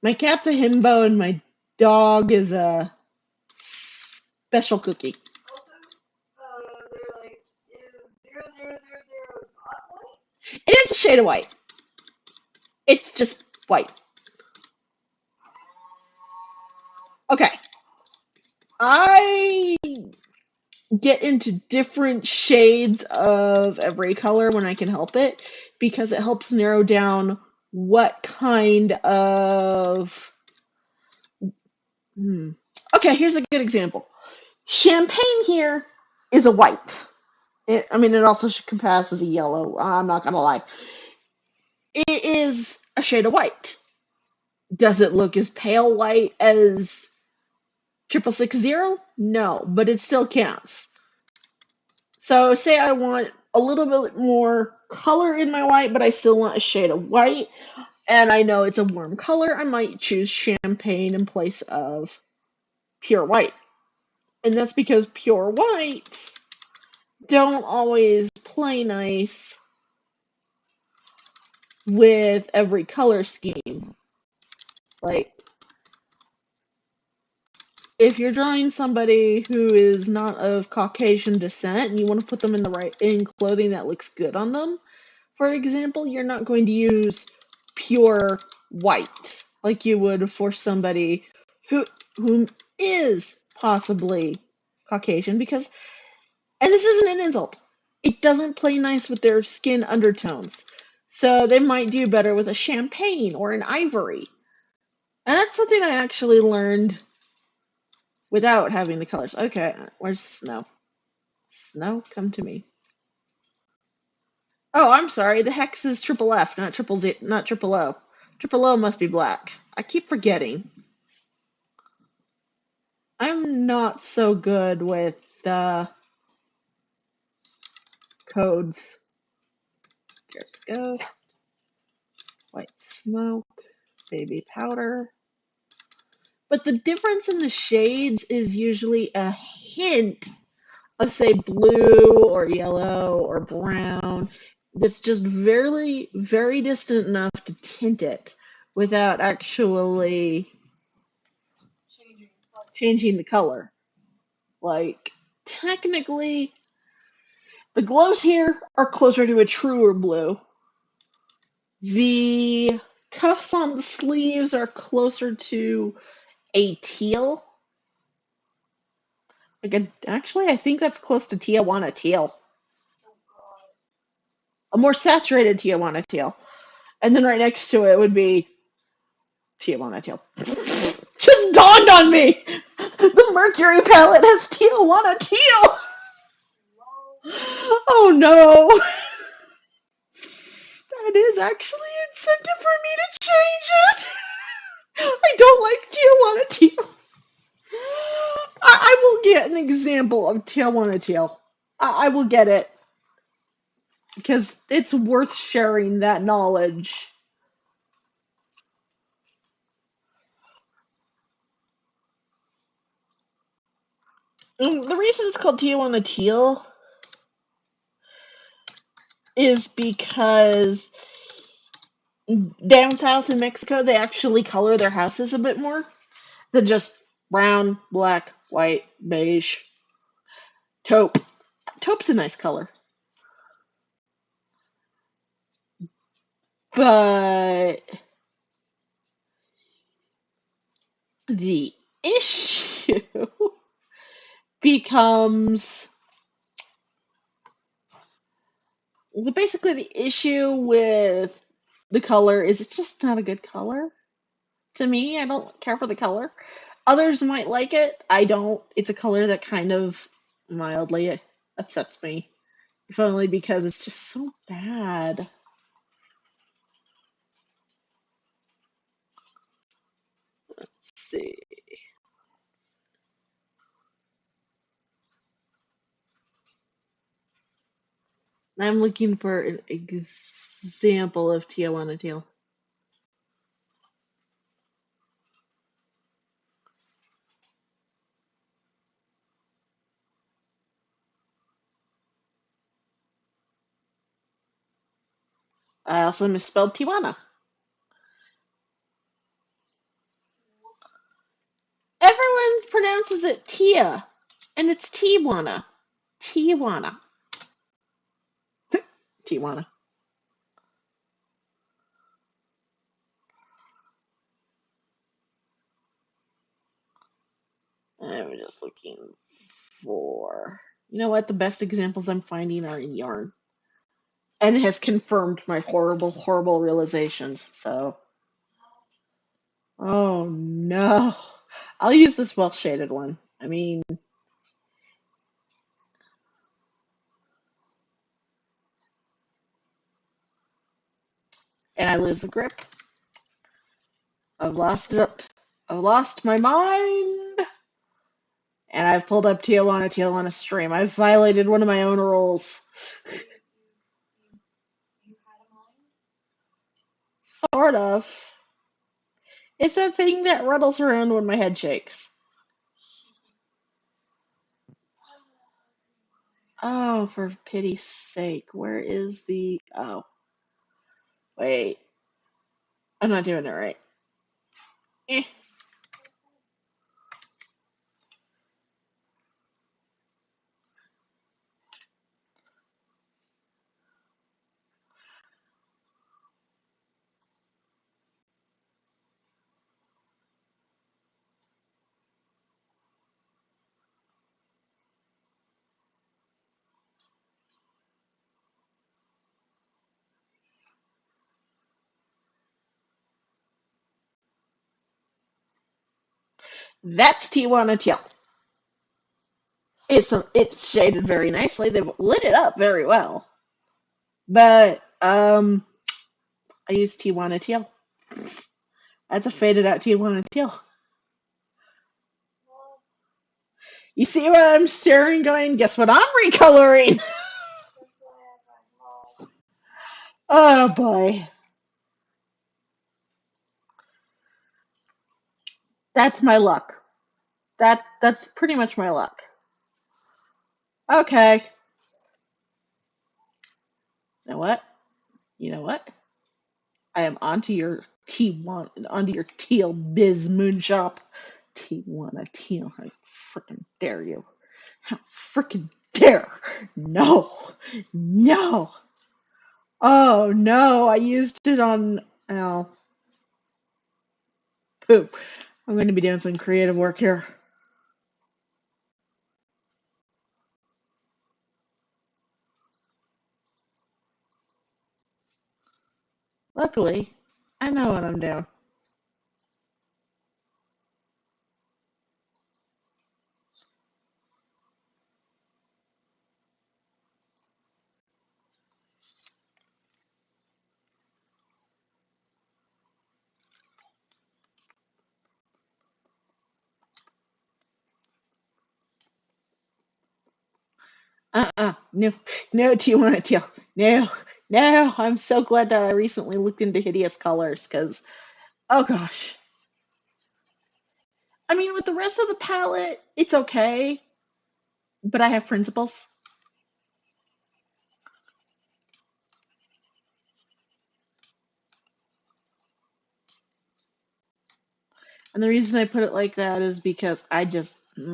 My cat's a himbo and my dog is a special cookie. Also, they're like, is 0000 not white? It is a shade of white. It's just white. I get into different shades of every color when I can help it because it helps narrow down what kind of. Okay, here's a good example. Champagne here is a white. It also can pass as a yellow. I'm not gonna lie. It is a shade of white. Does it look as pale white as 6660? No, but it still counts. So say I want a little bit more color in my white, but I still want a shade of white, and I know it's a warm color, I might choose champagne in place of pure white. And that's because pure whites don't always play nice with every color scheme. Like, if you're drawing somebody who is not of Caucasian descent and you want to put them in clothing that looks good on them, for example, you're not going to use pure white like you would for somebody who is possibly Caucasian because, and this isn't an insult, it doesn't play nice with their skin undertones. So they might do better with a champagne or an ivory. And that's something I actually learned without having the colors. Okay, where's Snow? Snow, come to me. Oh, I'm sorry. The hex is triple F, not triple Z, not triple O. Triple O must be black. I keep forgetting. I'm not so good with the codes. There's Ghost, White Smoke, Baby Powder. But the difference in the shades is usually a hint of, say, blue or yellow or brown. That's just very, very distant enough to tint it without actually changing the color. Like, technically, the glows here are closer to a truer blue. The cuffs on the sleeves are closer to a teal. Actually, I think that's close to Tijuana teal. A more saturated Tijuana teal. And then right next to it would be Tijuana teal. Just dawned on me! The Mercury palette has Tijuana teal! Oh no! That is actually incentive for me to change it! I don't like Tijuana teal. I will get an example of Tijuana teal. I will get it. Because it's worth sharing that knowledge. The reason it's called Tijuana teal is because down south in Mexico, they actually color their houses a bit more than just brown, black, white, beige, taupe. Taupe's a nice color. But the issue becomes basically the issue with the color is it's just not a good color to me. I don't care for the color. Others might like it. I don't. It's a color that kind of mildly upsets me. If only because it's just so bad. Let's see. I'm looking for an example of Tijuana teal. I also misspelled Tijuana. Everyone pronounces it Tia, and it's Tijuana. Tijuana. Tijuana. I'm just looking for. You know what? The best examples I'm finding are in yarn. And it has confirmed my horrible, horrible realizations. So, oh no. I'll use this well shaded one. I mean, and I lose the grip. I've lost it. I've lost my mind. And I've pulled up Tijuana stream. I've violated one of my own rules. You had a mind? Sort of. It's a thing that rattles around when my head shakes. Oh, for pity's sake. Where is the. Oh, wait. I'm not doing it right. Eh. That's Tijuana Teal. It's shaded very nicely. They've lit it up very well. But I use Tijuana Teal. That's a faded out Tijuana Teal. Well, You see what I'm staring going, guess what I'm recoloring? that's why I got lost. Oh boy. That's my luck. That's pretty much my luck. Okay. You know what? You know what? I am onto your teal biz moon shop. Tijuana teal. I freaking dare you. How freaking dare! No, no. Oh no! I used it on. Oh, poop. I'm going to be doing some creative work here. Luckily, I know what I'm doing. No, no, Tijuana teal. No, no. I'm so glad that I recently looked into hideous colors because, oh gosh. I mean, with the rest of the palette, it's okay, but I have principles. And the reason I put it like that is because I just no,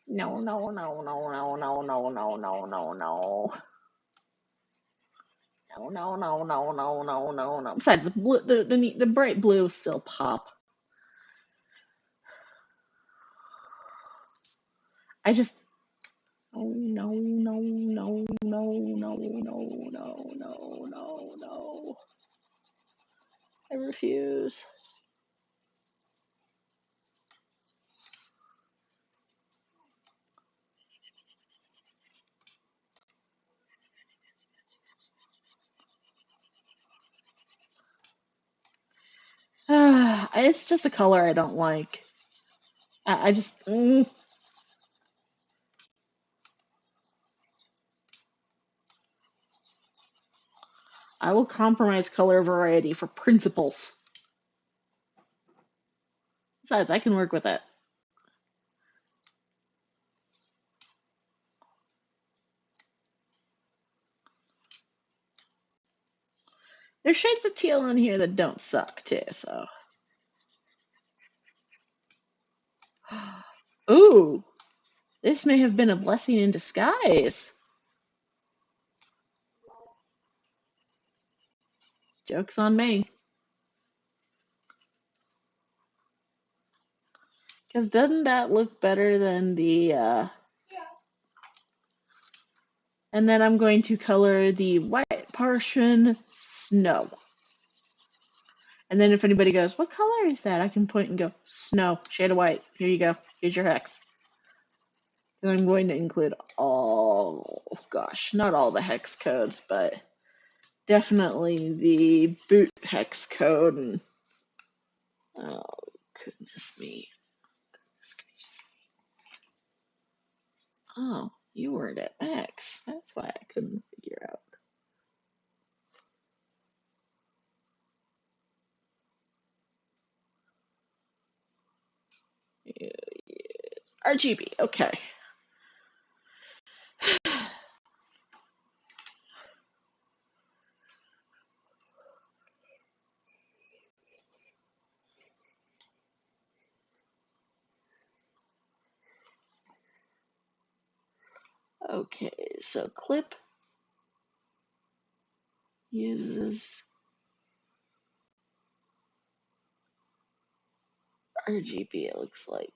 no, no, no, no, no, no, no, no, no, no, no. No, no, no, no, no, no, no, no. Besides, the blue, the bright blue still pop. I just oh no, no, no, no, no, no, no, no, no, no. I refuse. It's just a color I don't like. I just I will compromise color variety for principles. Besides, I can work with it. There's shades of teal in here that don't suck too, so. Ooh, this may have been a blessing in disguise. Joke's on me. Because doesn't that look better than the, Yeah. and then I'm going to color the white portion snow. And then if anybody goes, what color is that? I can point and go, snow, shade of white. Here you go. Here's your hex. And I'm going to include all, gosh, not all the hex codes, but definitely the boot hex code. And oh, goodness me. Oh, you weren't at max. That's why I couldn't figure out. RGB, okay. Okay, so clip uses RGB, it looks like.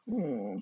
Hmm.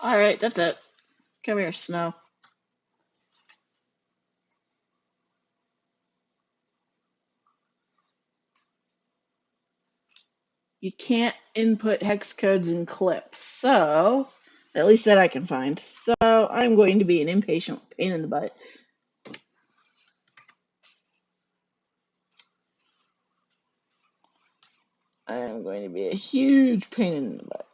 All right, that's it. Come here, Snow. You can't input hex codes in clips, so at least that I can find. So I'm going to be an impatient pain in the butt. I am going to be a huge pain in the butt.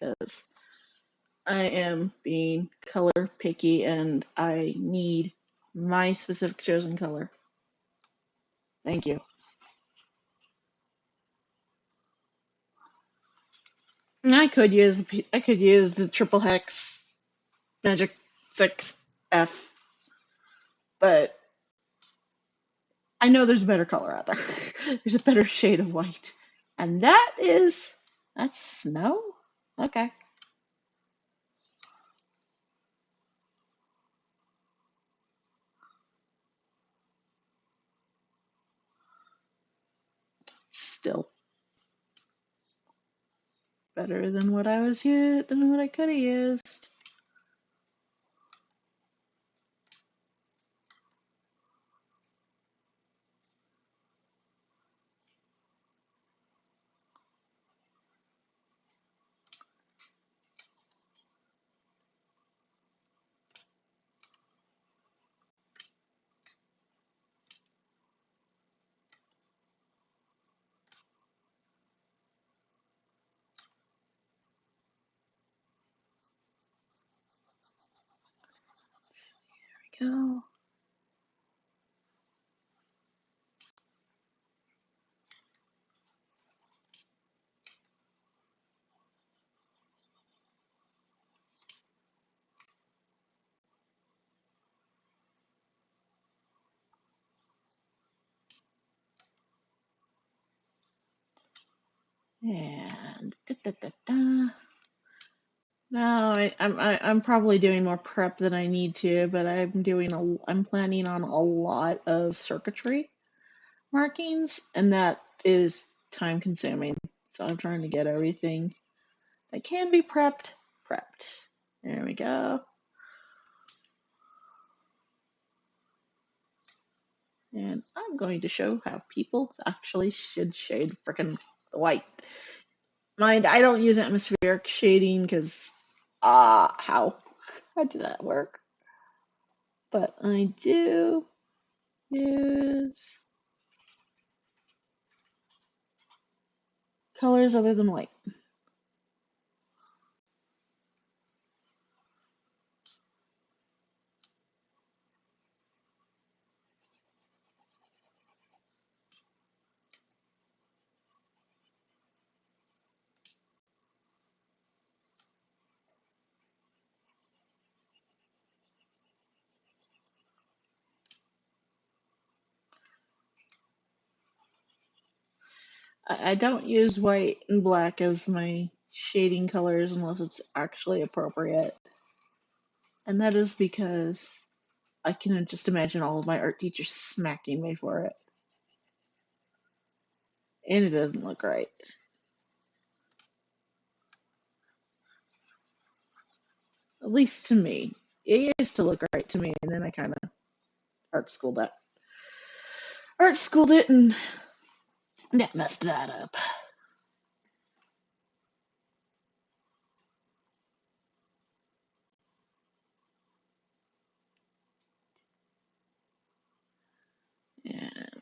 Because I am being color picky and I need my specific chosen color. Thank you. And I could use the triple hex magic 6F, but I know there's a better color out there. There's a better shade of white. And that's snow? Okay. Still better than what I could have used. go. And da, da, da, da. Now I'm probably doing more prep than I need to, but I'm planning on a lot of circuitry markings, and that is time consuming. So I'm trying to get everything that can be prepped. There we go. And I'm going to show how people actually should shade frickin' white. Mind, I don't use atmospheric shading because, how did that work? But I do use colors other than white. I don't use white and black as my shading colors unless it's actually appropriate. And that is because I can just imagine all of my art teachers smacking me for it. And it doesn't look right. At least to me. It used to look right to me, and then I kind of art schooled it. Art schooled it, and that messed that up. And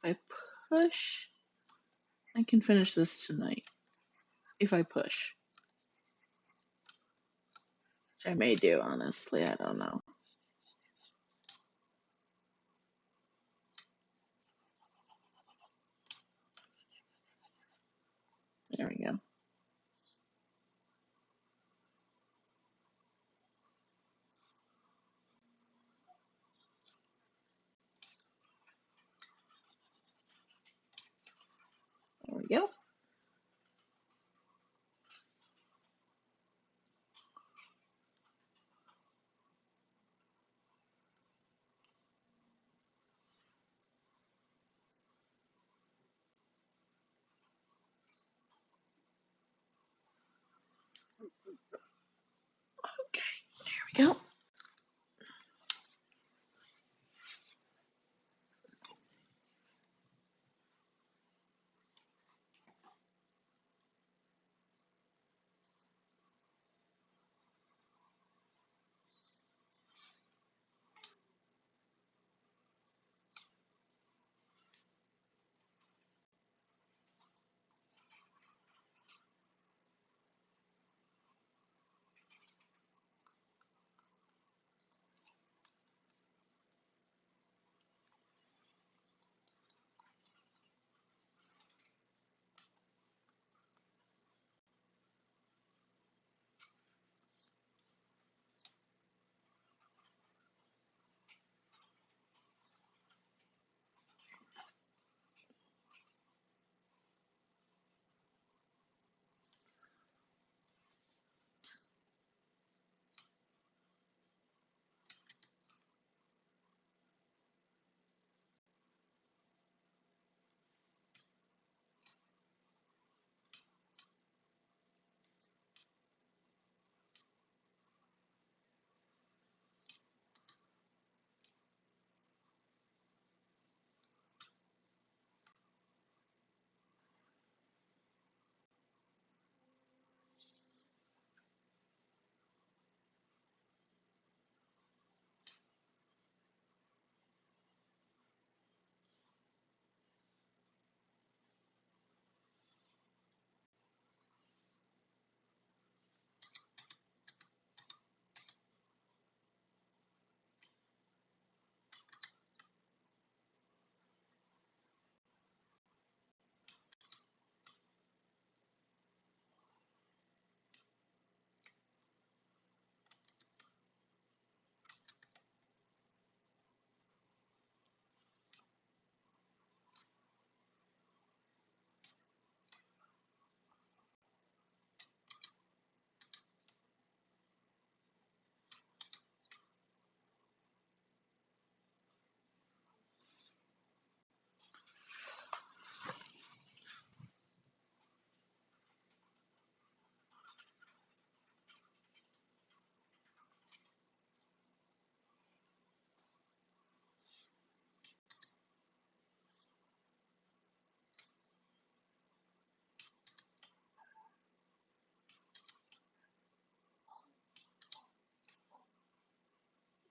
if I push, I can finish this tonight. If I push. Which I may do, honestly. I don't know. There we go. There we go. Okay, there we go.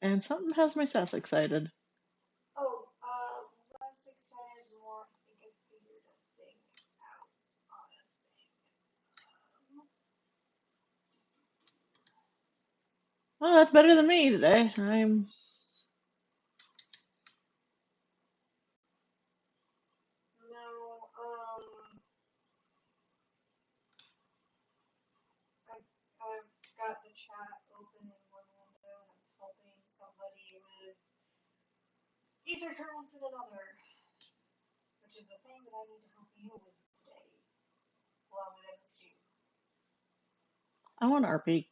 And something has my spouse excited. Oh, less excited, more. I think I figured a thing out on a thing. Well, that's better than me today. I'm. No, I've got the chat open in one window and I'm helping somebody with either currents in another, which is a thing that I need to help you with today, along with MSQ. I want RP.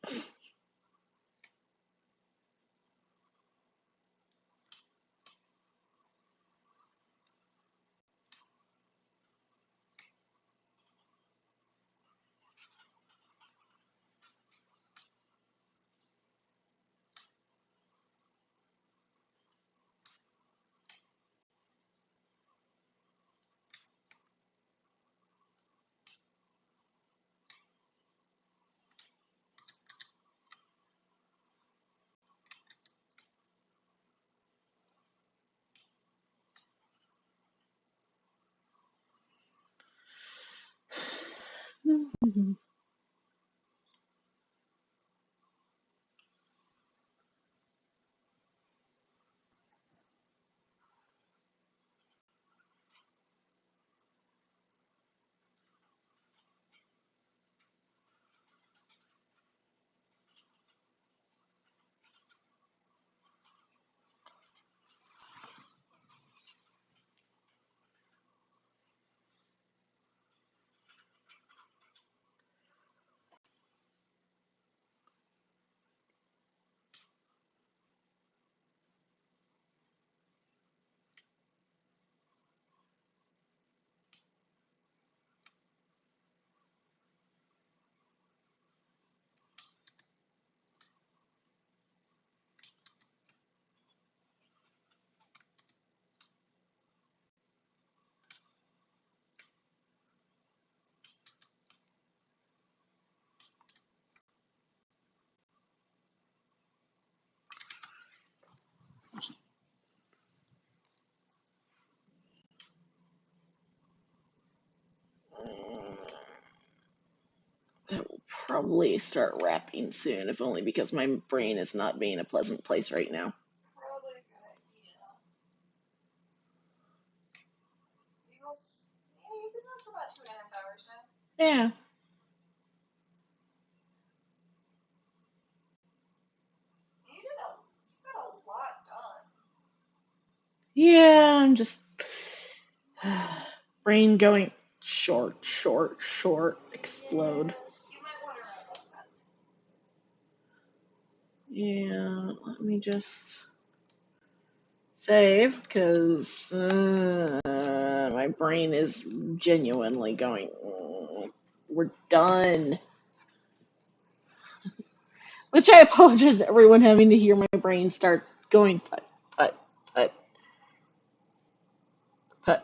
I will probably start rapping soon, if only because my brain is not being a pleasant place right now. Probably a good idea. You've been on for about 2.5 hours now. Yeah. You got a lot done. Yeah, I'm just. Brain going short, explode. Yeah, you might want to wrap up that. Yeah, let me just save, because my brain is genuinely going, we're done. Which I apologize to everyone having to hear my brain start going put, put, put, put.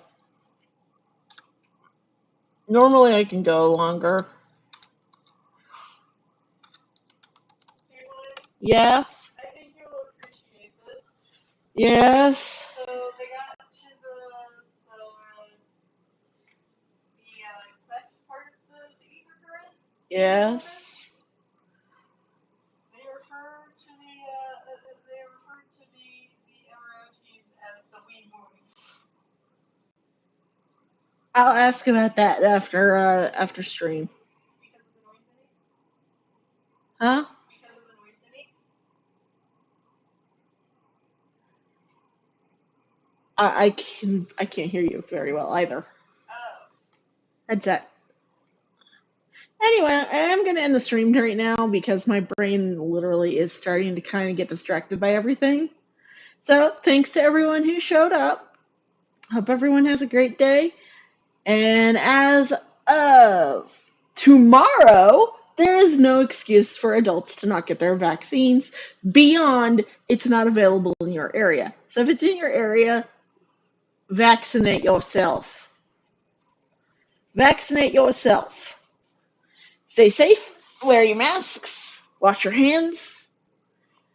Normally I can go longer. Yes. I think you'll appreciate this. Yes. So they got to the best part of the ether currents. Yes. They refer to the MRO teams as the wee wounds. I'll ask about that after stream. Because of the noise in it? Huh? Because of the noise in it? I can't hear you very well either. Oh. Headset. Anyway, I am going to end the stream right now because my brain literally is starting to kind of get distracted by everything. So, thanks to everyone who showed up. Hope everyone has a great day. And as of tomorrow, there is no excuse for adults to not get their vaccines beyond it's not available in your area. So, if it's in your area, vaccinate yourself. Vaccinate yourself. Stay safe, wear your masks, wash your hands,